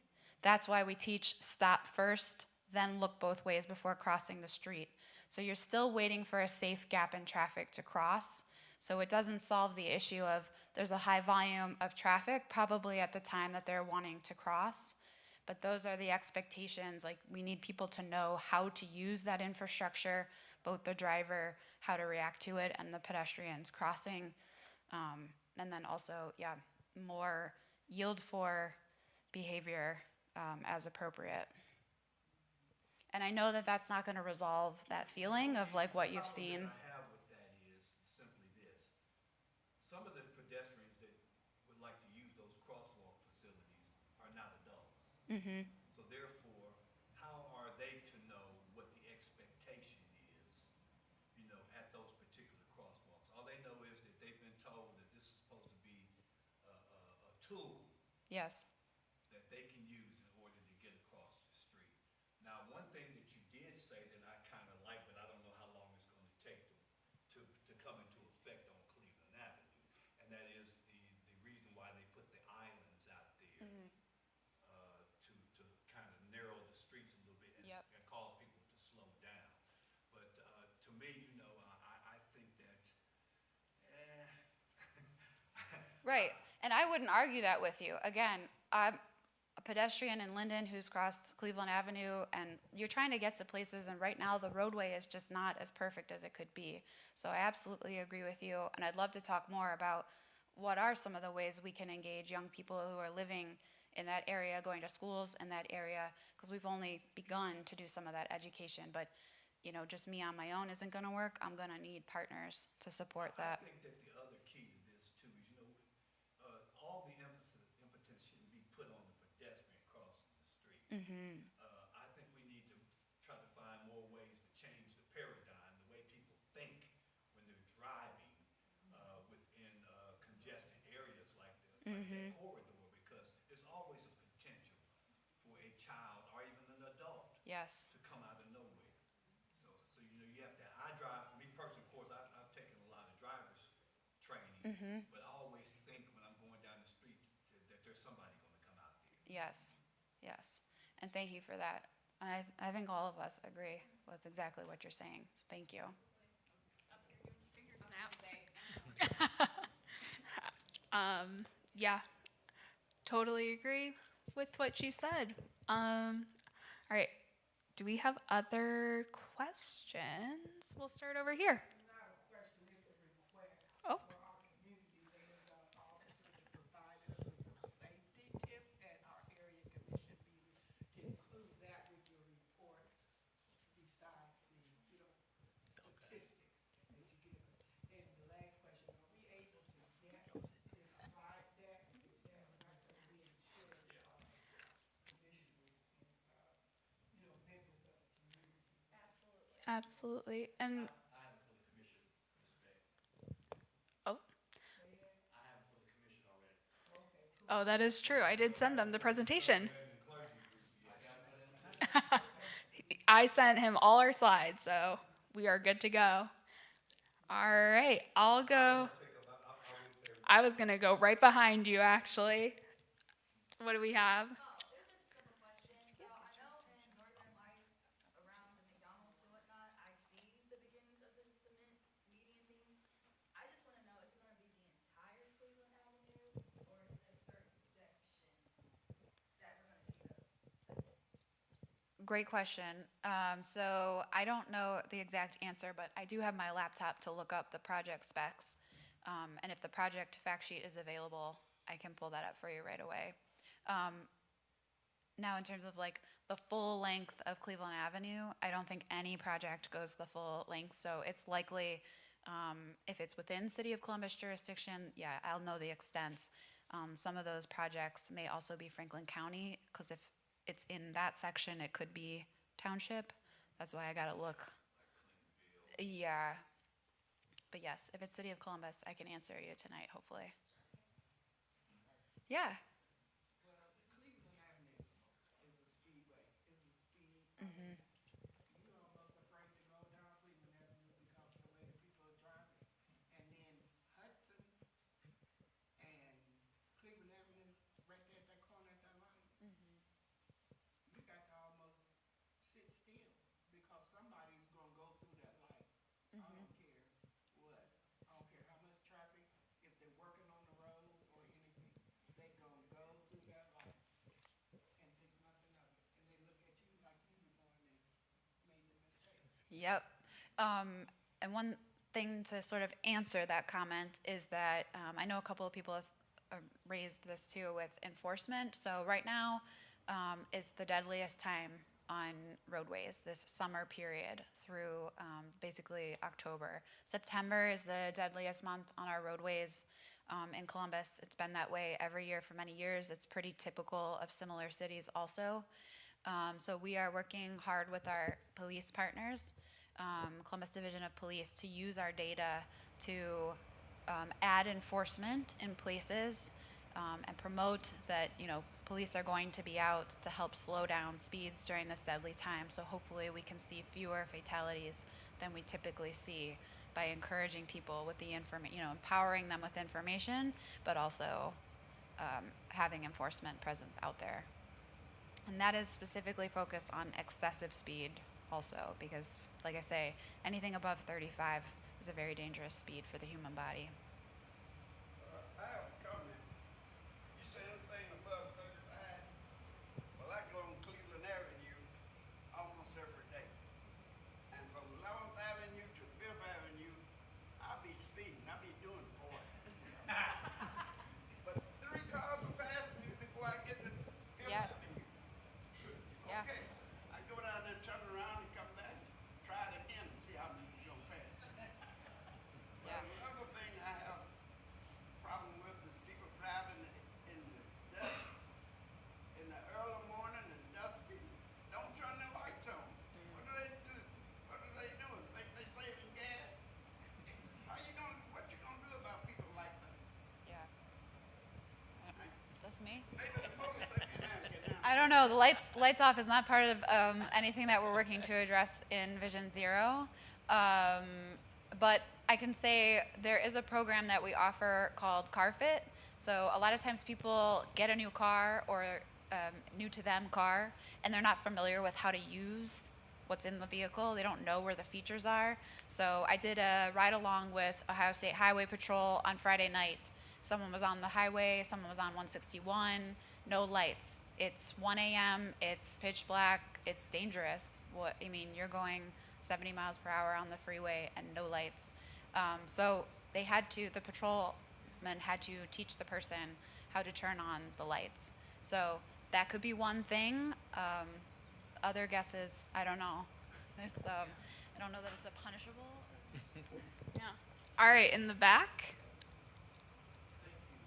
That's why we teach stop first, then look both ways before crossing the street. So you're still waiting for a safe gap in traffic to cross. So it doesn't solve the issue of there's a high volume of traffic probably at the time that they're wanting to cross. But those are the expectations. Like we need people to know how to use that infrastructure, both the driver, how to react to it, and the pedestrians crossing. And then also, more yield for behavior as appropriate. And I know that that's not going to resolve that feeling of like what you've seen. The problem that I have with that is simply this. Some of the pedestrians that would like to use those crosswalk facilities are not adults. So therefore, how are they to know what the expectation is, at those particular crosswalks? All they know is that they've been told that this is supposed to be a tool Yes. that they can use in order to get across the street. Now, one thing that you did say that I kind of like, but I don't know how long it's going to take to come into effect on Cleveland Avenue, and that is the reason why they put the islands out there to kind of narrow the streets a little bit and, Yep. and cause people to slow down. But to me, I think that, Right. And I wouldn't argue that with you. Again, I'm a pedestrian in Linden who's crossed Cleveland Avenue, and you're trying to get to places, and right now the roadway is just not as perfect as it could be. So I absolutely agree with you, and I'd love to talk more about what are some of the ways we can engage young people who are living in that area, going to schools in that area, because we've only begun to do some of that education. But, just me on my own isn't going to work. I'm going to need partners to support that. I think that the other key to this too is, all the impetus shouldn't be put on the pedestrian crossing the street. I think we need to try to find more ways to change the paradigm, the way people think when they're driving within congested areas like that corridor, because there's always a potential for a child or even an adult Yes. to come out of nowhere. So you have to. Me personally, of course, I've taken a lot of driver's training, but I always think when I'm going down the street that there's somebody going to come out there. Yes. Yes. And thank you for that. And I think all of us agree with exactly what you're saying. Thank you. Snaps. Yeah, totally agree with what she said. All right, do we have other questions? We'll start over here. Not a question, it's a request Oh. for our community and officers to provide us with some safety tips at our area commission meetings, to include that with your report, besides the, statistics that you give us. And the last question, are we able to get this slide deck, which have, like I said, we shared, commissioners Absolutely. And I have it for the commission, Ms. Beck. oh, I have it for the commission already. Okay, cool. oh, that is true. I did send them the presentation. I sent him all our slides, so we are good to go. All right, I'll go. I was gonna go right behind you, actually. What do we have? Oh, it was just a simple question. So I know in Northern Lights, around the McDonald's and whatnot, I see the beginnings of the cement median beams. I just want to know, is it going to be the entire Cleveland Avenue, or is it just certain sections that we're going to see those? That's it. Great question. So I don't know the exact answer, but I do have my laptop to look up the project specs. And if the project fact sheet is available, I can pull that up for you right away. Now, in terms of like the full length of Cleveland Avenue, I don't think any project goes the full length. So it's likely, if it's within City of Columbus jurisdiction, yeah, I'll know the extents. Some of those projects may also be Franklin County, because if it's in that section, it could be township. That's why I gotta look. Yeah. But yes, if it's City of Columbus, I can answer you tonight, hopefully. Yeah. Well, Cleveland Avenue is a speedway, is a speed. You almost afraid to go down Cleveland Avenue because of the way the people are driving. And then Hudson and Cleveland Avenue, right there at that corner at that light, you got to almost sit still because somebody's gonna go through that light. I don't care what, I don't care how much traffic, if they're working on the road or anything, they gonna go through that light and think nothing of it. And they look at you like you the one that's made the mistake. Yep. And one thing to sort of answer that comment is that I know a couple of people have raised this too with enforcement. So right now is the deadliest time on roadways this summer period through basically October. September is the deadliest month on our roadways in Columbus. It's been that way every year for many years. It's pretty typical of similar cities also. So we are working hard with our police partners, Columbus Division of Police, to use our data to add enforcement in places and promote that, you know, police are going to be out to help slow down speeds during this deadly time. So hopefully we can see fewer fatalities than we typically see by encouraging people with the information, you know, empowering them with information, but also having enforcement presence out there. And that is specifically focused on excessive speed also, because like I say, anything above 35 is a very dangerous speed for the human body. I have a comment. You say anything above 35? Well, I go on Cleveland Avenue almost every day. And from 11th Avenue to 5th Avenue, I'll be speeding. I'll be doing 40. But 3 cars will pass me before I get to 5th Yes. Avenue. Yeah. Okay. I go down there, turn around, and come back, try it again and see how many you're going to pass. Yeah. Another thing I have problem with is people driving in the dusk, in the early morning and dusky, don't turn their lights on. What do they do? What are they doing? Think they saving gas? What you gonna do about people like that? Yeah. That's me. Maybe the motorcycle man get down. I don't know. The lights off is not part of anything that we're working to address in Vision Zero. But I can say there is a program that we offer called Car Fit. So a lot of times people get a new car or new to them car, and they're not familiar with how to use what's in the vehicle. They don't know where the features are. So I did a ride along with Ohio State Highway Patrol on Friday night. Someone was on the highway, someone was on 161, no lights. It's 1 a.m., it's pitch black, it's dangerous. You're going 70 miles per hour on the freeway and no lights. So the patrolman had to teach the person how to turn on the lights. So that could be one thing. Other guesses, I don't know. I don't know that it's a punishable. Yeah. All right, in the back. Thank you.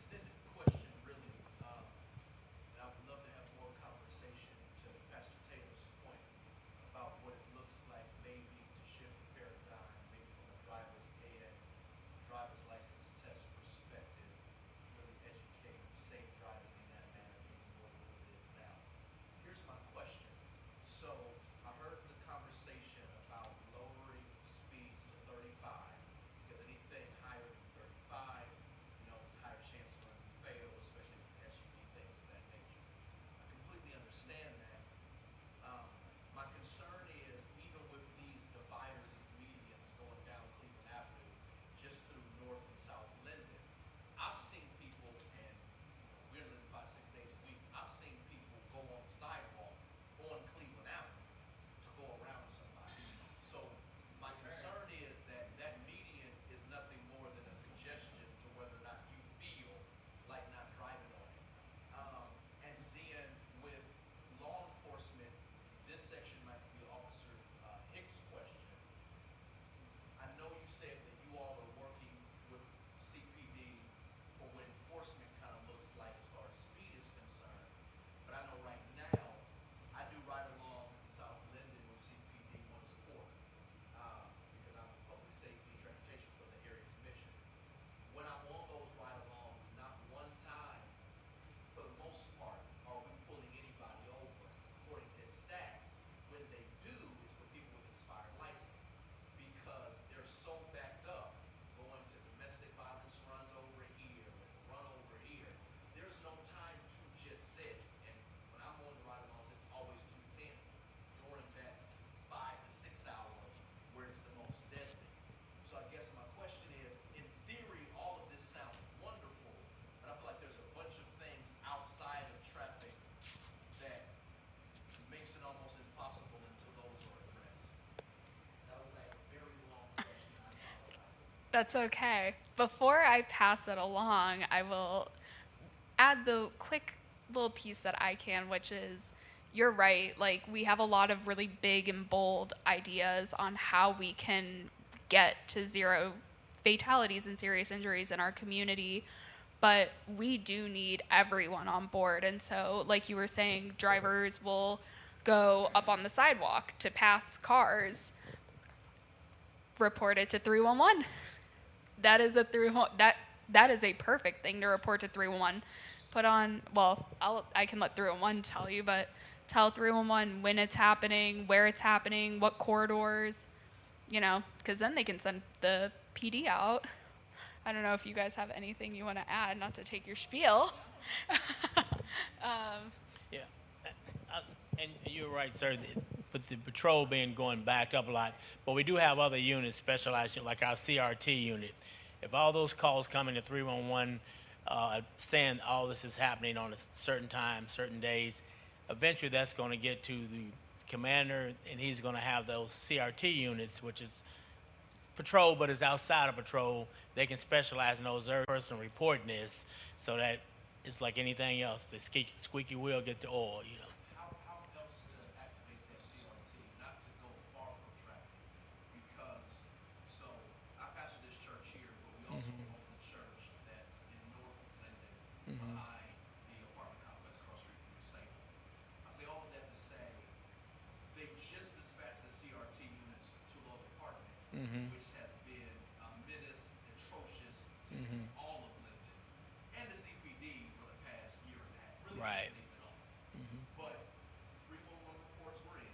Extended question, really. And I would love to have more conversation to Pastor Taylor's point about what it looks like That's okay. Before I pass it along, I will add the quick little piece that I can, which is you're right. Like, we have a lot of really big and bold ideas on how we can get to zero fatalities and serious injuries in our community, but we do need everyone on board. And so, like you were saying, drivers will go up on the sidewalk to pass cars, report it to 311. That is a that is a perfect thing to report to 311. Put on, well, I can let 311 tell you, but tell 311 when it's happening, where it's happening, what corridors, because then they can send the PD out. I don't know if you guys have anything you want to add, not to take your spiel. Yeah, and you're right, sir. With the patrol being going backed up a lot, but we do have other units specialized, like our CRT unit. If all those calls come into 311, saying all this is happening on a certain time, certain days, eventually that's going to get to the commander, and he's going to have those CRT units, which is patrol, but is outside of patrol. They can specialize in those areas. Person reporting this, so that it's like anything else. The squeaky wheel get the oil. How else to activate that CRT, not to go far from traffic? Because, so, I pastor this church here, but we also own a church that's in North Linden, behind the apartment complex across the street from Sable. I say all of that to say, they just dispatched the CRT units to those apartments, which has been a menace, atrocious to all of Linden, and the CPD for the past year and a half. Really, Right. since they've been on. But 311 reports were in,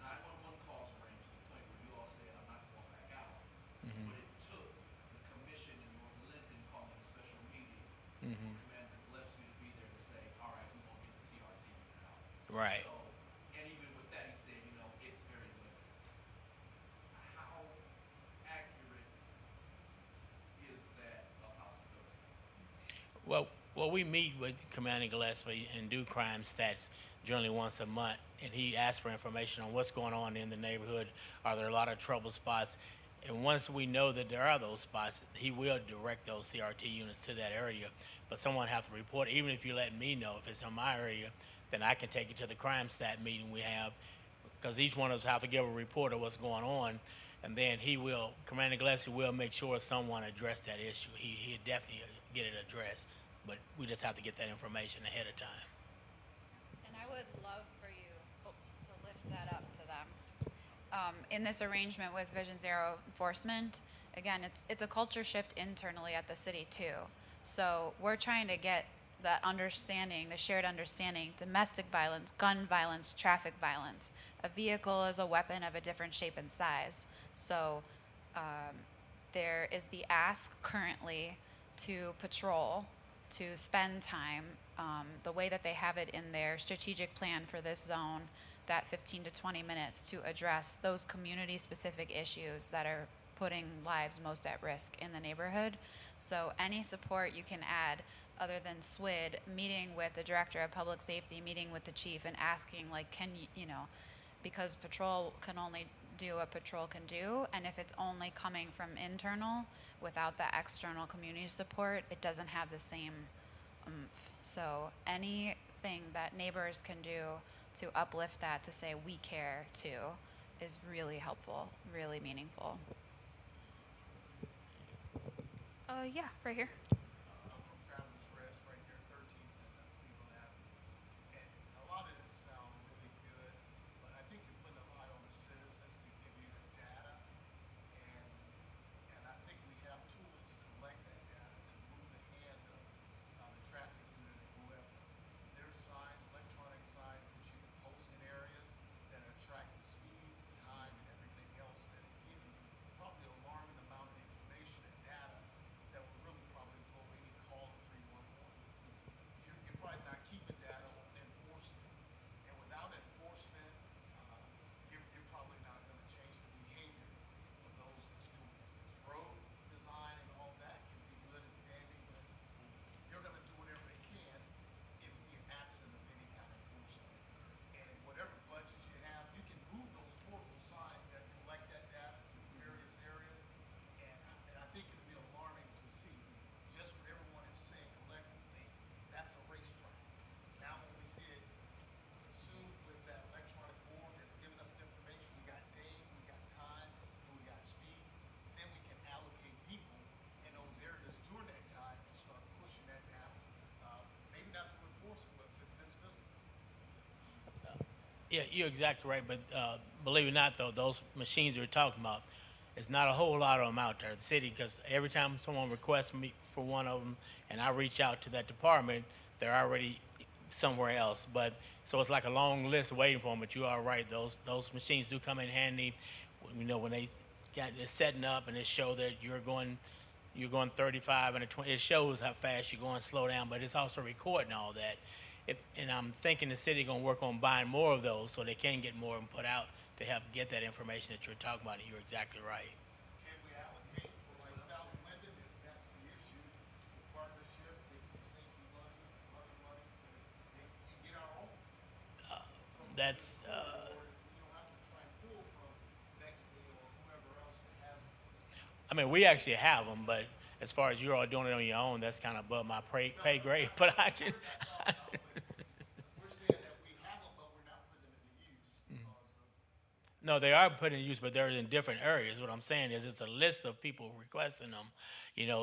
911 calls were in, to the point where you all said, I'm not going back out. But it took the commission in North Linden calling a special meeting for Commander Gillespie to be there to say, all right, we won't get the CRT unit out. Right. So, and even with that, he said, it's very limited. How accurate is that a possibility? Well, we meet with Commander Gillespie and do crime stats generally once a month, and he asks for information on what's going on in the neighborhood. Are there a lot of trouble spots? And once we know that there are those spots, he will direct those CRT units to that area. But someone has to report, even if you let me know if it's in my area, then I can take it to the crime stat meeting we have, because each one of us have to give a report of what's going on, and then Commander Gillespie will make sure someone address that issue. He'll definitely get it addressed, but we just have to get that information ahead of time. And I would love for you to lift that up to them. In this arrangement with Vision Zero Enforcement, again, it's a culture shift internally at the city too. So we're trying to get that understanding, the shared understanding, domestic violence, gun violence, traffic violence. A vehicle is a weapon of a different shape and size. So there is the ask currently to patrol, to spend time, the way that they have it in their strategic plan for this zone, that 15 to 20 minutes to address those community-specific issues that are putting lives most at risk in the neighborhood. So any support you can add, other than SWID, meeting with the director of public safety, meeting with the chief, and asking, like, can you, because patrol can only do what patrol can do, and if it's only coming from internal without the external community support, it doesn't have the same oomph. So anything that neighbors can do to uplift that, to say we care too, is really helpful, really meaningful. Yeah, right here. I'm from Travelers Rest right here, 13th and Cleveland Avenue. And a lot of this sounds really good, but I think you're putting a lot on the citizens to give you the data. And I think we have tools to collect that data, to move the hand of the traffic unit or whoever. There's signs, electronic signs that you can post in areas that attract the speed, the time, and everything else, that it gives you probably alarming amount of information and data that will really probably blow Yeah, you're exactly right. But believe it or not, though, those machines you're talking about, it's not a whole lot of them out there. The city, because every time someone requests me for one of them, and I reach out to that department, they're already somewhere else. But so it's like a long list waiting for them. But you are right; those machines do come in handy. You know, when they got it setting up and it show that you're going 35 and a 20. It shows how fast you're going, slow down, but it's also recording all that. And I'm thinking the city gonna work on buying more of those so they can get more and put out to help get that information that you're talking about. And you're exactly right. Can we allocate for like South Linden, if that's the issue, the partnership, take some safety monies, some other monies, and get our own from the That's school, or we don't have to try and pull from Bexley or whoever else that has those. I mean, we actually have them, but as far as you're all doing it on your own, that's kind of above my pay grade. But I can. We're not talking about, but we're saying that we have them, but we're not putting them into use because of. No, they are put in use, but they're in different areas. What I'm saying is it's a list of people requesting them,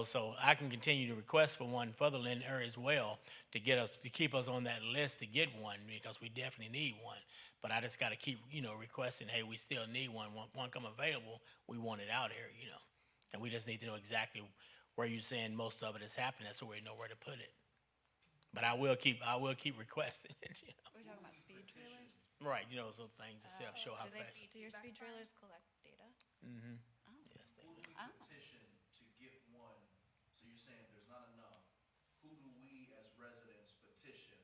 so I can continue to request for one for the Linden area as well to get us, to keep us on that list to get one because we definitely need one. But I just got to keep, requesting, hey, we still need one. One come available, we want it out here. And we just need to know exactly where you're saying most of it is happening so we know where to put it. But I will keep requesting it. Are we talking about speed trailers? Right, some things to show how Do they, fast. do your speed trailers collect data? Yes, they Who do do. we petition to get one? So you're saying there's not enough. Who do we as residents petition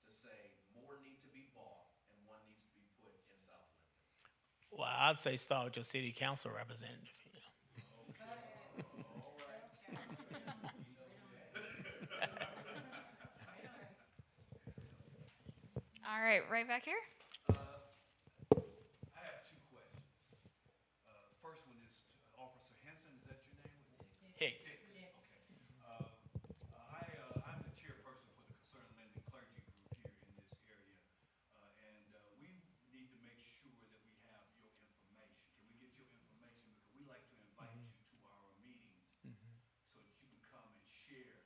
to say more need to be bought and one needs to be put in South Linden? Well, I'd say start with your city council representative. All right back here. I have two questions. First one is Officer Henson, is that your name? Hicks. Okay. I'm the chairperson for the Concerned Linden Clergy Group here in this area, and we need to make sure that we have your information. Can we get your information? Because we like to invite you to our meetings so that you can come and share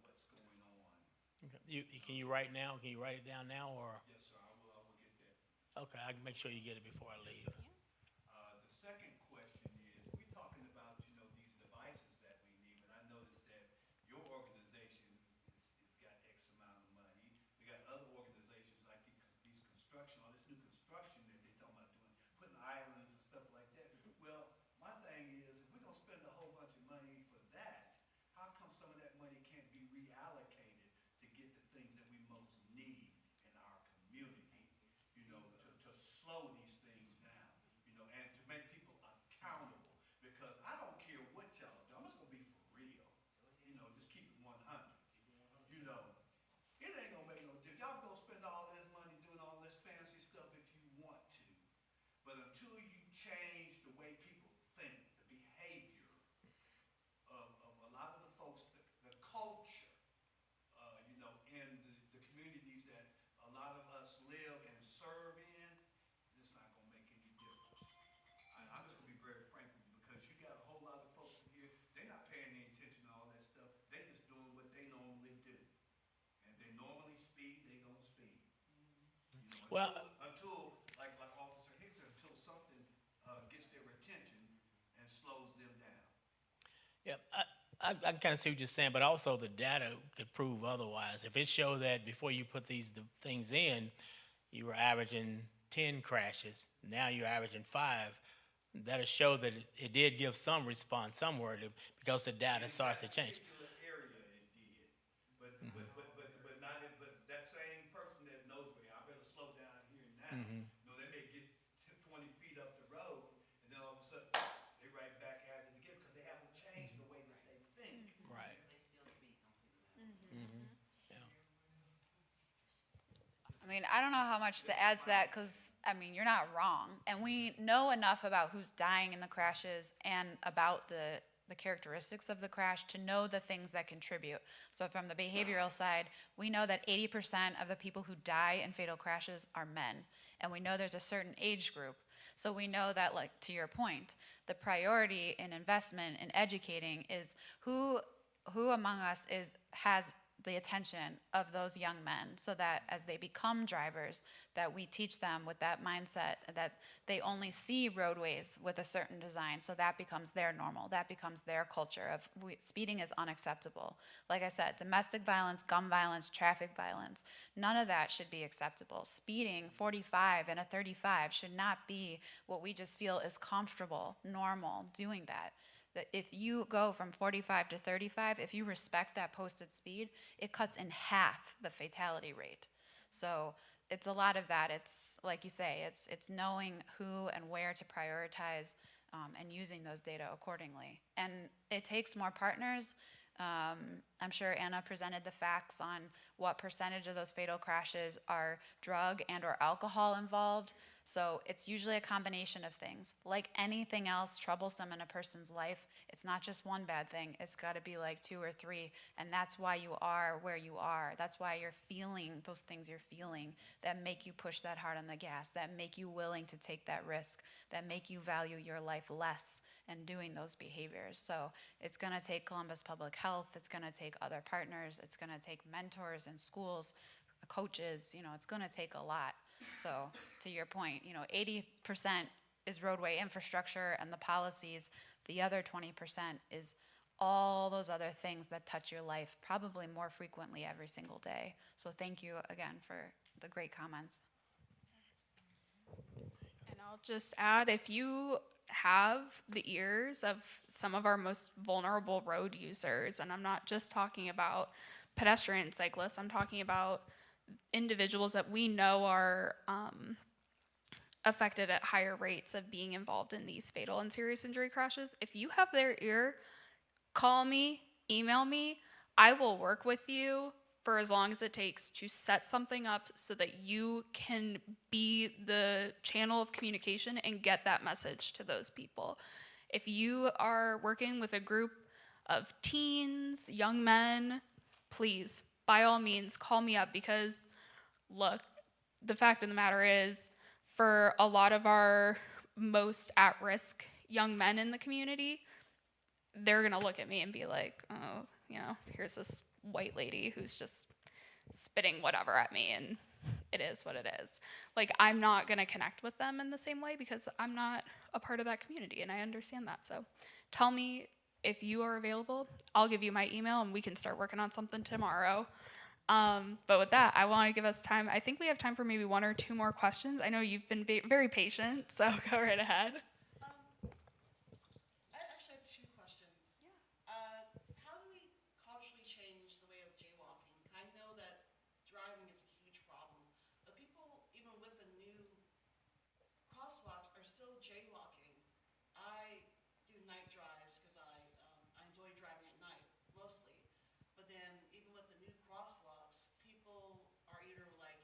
what's going on. Can you write now? Can you write it down now, or? Yes, sir, I will get that. Okay, I can make sure you get it before I leave. The second question is, we're talking about, these devices that we need, but I noticed that your organization is got X amount of money. We got other organizations like these construction, all this new construction that they're talking about doing, putting islands and stuff like that. Well, my thing is, if we're gonna spend a whole bunch of money for that, how come some of that money can't be reallocated to get the things that we most need in our community? To slow these things down, and to make people accountable. Because I don't care what y'all do. I'm just gonna be for real. Just keep it 100. It ain't gonna make no difference. Y'all gonna spend all this money doing all this fancy stuff if you want to. But until you change the way people think, the behavior of a lot of the folks, the culture, in the communities that a lot of us live and serve in, it's not gonna make any difference. I'm just gonna be very frank with you because you got a whole lot of folks in here, they're not paying any attention to all that stuff. They just doing what they normally do. And they normally speed, they gonna speed. Well, Until like Officer Hicks said, until something gets their attention and slows them down. yeah, I kind of see what you're saying, but also the data could prove otherwise. If it showed that before you put these things in, you were averaging 10 crashes, now you're averaging 5, that'll show that it did give some response somewhere because the data starts to change. In that particular area it did, but not in, but that same person that knows me, I better slow down here now. They may get 20 feet up the road, and then all of a sudden they right back at it again because they haven't changed the way that they think. Right. I mean, I don't know how much to add to that because, you're not wrong. And we know enough about who's dying in the crashes and about the characteristics of the crash to know the things that contribute. So from the behavioral side, we know that 80% of the people who die in fatal crashes are men. And we know there's a certain age group. So we know that, like, to your point, the priority in investment in educating is who among us has the attention of those young men, so that as they become drivers, that we teach them with that mindset that they only see roadways with a certain design, so that becomes their normal, that becomes their culture of speeding is unacceptable. Like I said, domestic violence, gun violence, traffic violence, none of that should be acceptable. Speeding 45 and a 35 should not be what we just feel is comfortable, normal, doing that. That if you go from 45 to 35, if you respect that posted speed, it cuts in half the fatality rate. So it's a lot of that. It's like you say, it's knowing who and where to prioritize, and using those data accordingly. And it takes more partners. I'm sure Anna presented the facts on what percentage of those fatal crashes are drug and or alcohol involved. So it's usually a combination of things. Like anything else troublesome in a person's life, it's not just one bad thing. It's got to be like 2 or 3. And that's why you are where you are. That's why you're feeling those things you're feeling that make you push that hard on the gas, that make you willing to take that risk, that make you value your life less and doing those behaviors. So it's going to take Columbus Public Health. It's going to take other partners. It's going to take mentors in schools, coaches. It's going to take a lot. So to your point, 80% is roadway infrastructure and the policies. The other 20% is all those other things that touch your life probably more frequently every single day. So thank you again for the great comments. And I'll just add, if you have the ears of some of our most vulnerable road users, and I'm not just talking about pedestrian cyclists, I'm talking about individuals that we know are affected at higher rates of being involved in these fatal and serious injury crashes. If you have their ear, call me, email me. I will work with you for as long as it takes to set something up so that you can be the channel of communication and get that message to those people. If you are working with a group of teens, young men, please, by all means, call me up, because look, the fact of the matter is, for a lot of our most at-risk young men in the community, they're gonna look at me and be like, oh, here's this white lady who's just spitting whatever at me, and it is what it is. Like, I'm not gonna connect with them in the same way because I'm not a part of that community, and I understand that. So tell me if you are available. I'll give you my email and we can start working on something tomorrow. But with that, I want to give us time. I think we have time for maybe 1 or 2 more questions. I know you've been very patient, so go right ahead. I actually have 2 questions. How do we culturally change the way of jaywalking? I know that driving is a huge problem, but people, even with the new crosswalks, are still jaywalking. I do night drives because I enjoy driving at night mostly. But then even with the new crosswalks, people are either like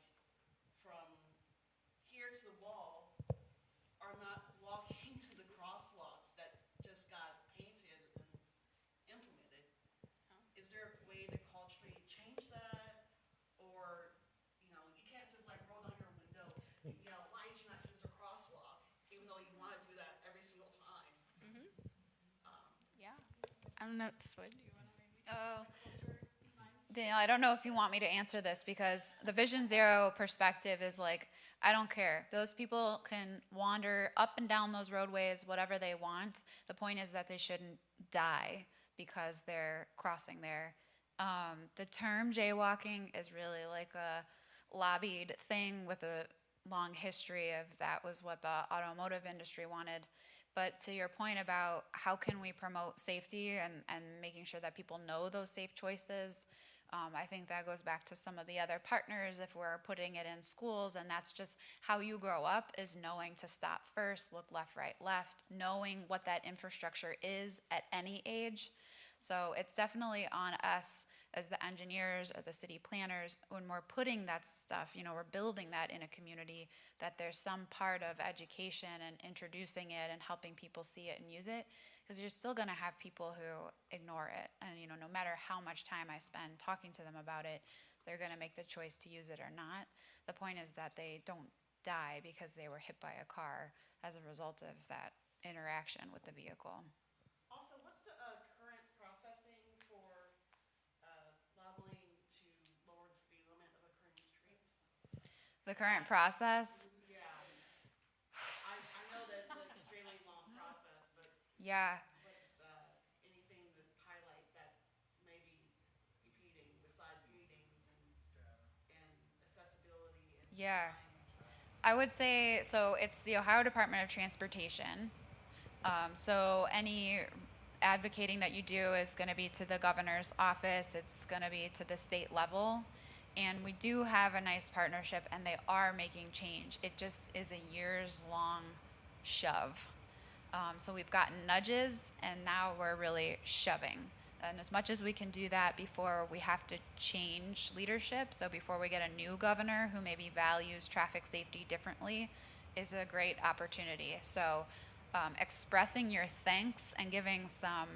from here to the wall are not walking to the crosswalks that just got painted and implemented. Is there a way to culturally change that? Or, you can't just like roll down your window and yell, why did you not use a crosswalk? Even though you want to do that every single time. Yeah. I don't know. Do you want to maybe? Oh. Danielle, I don't know if you want me to answer this, because the Vision Zero perspective is like, I don't care. Those people can wander up and down those roadways, whatever they want. The point is that they shouldn't die because they're crossing there. The term jaywalking is really like a lobbied thing with a long history of that was what the automotive industry wanted. But to your point about how can we promote safety and making sure that people know those safe choices, I think that goes back to some of the other partners if we're putting it in schools, and that's just how you grow up, is knowing to stop first, look left, right, left, knowing what that infrastructure is at any age. So it's definitely on us as the engineers or the city planners, when we're putting that stuff, we're building that in a community, that there's some part of education and introducing it and helping people see it and use it. Because you're still going to have people who ignore it. And, no matter how much time I spend talking to them about it, they're going to make the choice to use it or not. The point is that they don't die because they were hit by a car as a result of that interaction with the vehicle. Also, what's the current processing for labeling The current process? Yeah. I know that it's an extremely long process, but Yeah. what's, anything to highlight that may be repeating besides meetings and accessibility and Yeah. design traffic? I would say, so it's the Ohio Department of Transportation. So any advocating that you do is going to be to the governor's office, it's going to be to the state level. And we do have a nice partnership and they are making change. It just is a years long shove. So we've gotten nudges and now we're really shoving. And as much as we can do that before we have to change leadership, so before we get a new governor who maybe values traffic safety differently, is a great opportunity. So expressing your thanks and giving some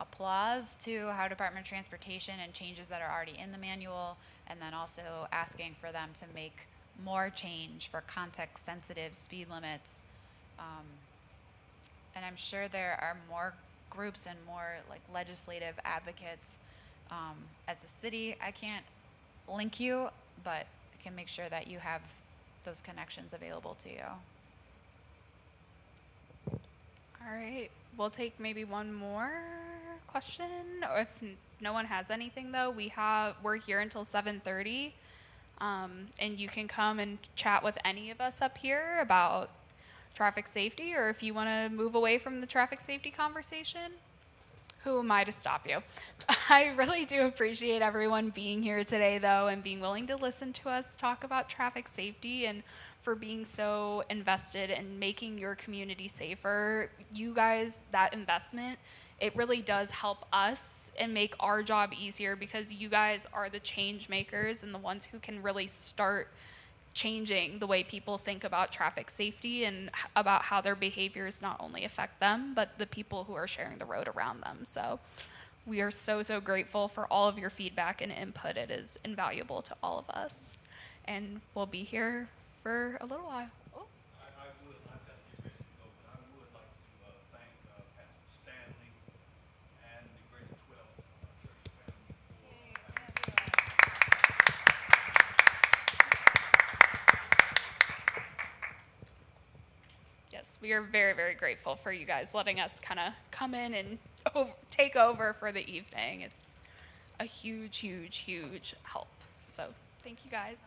applause to Ohio Department of Transportation and changes that are already in the manual, and then also asking for them to make more change for context sensitive speed limits. And I'm sure there are more groups and more like legislative advocates. As a city, I can't link you, but I can make sure that you have those connections available to you. All right, we'll take maybe one more question, or if no one has anything though, we're here until 7:30, and you can come and chat with any of us up here about traffic safety, or if you want to move away from the traffic safety conversation. Who am I to stop you? I really do appreciate everyone being here today, though, and being willing to listen to us talk about traffic safety and for being so invested in making your community safer. You guys, that investment, it really does help us and make our job easier because you guys are the change makers and the ones who can really start changing the way people think about traffic safety and about how their behaviors not only affect them, but the people who are sharing the road around them. So we are so, so grateful for all of your feedback and input. It is invaluable to all of us. And we'll be here for a little while. Oh. I've got to get ready to go, but I would like to thank Pastor Stanley and the Greater 12 Church family for Yes, we are very, very grateful for you guys letting us kind of come in and take over for the evening. It's a huge, huge, huge help. So thank you guys.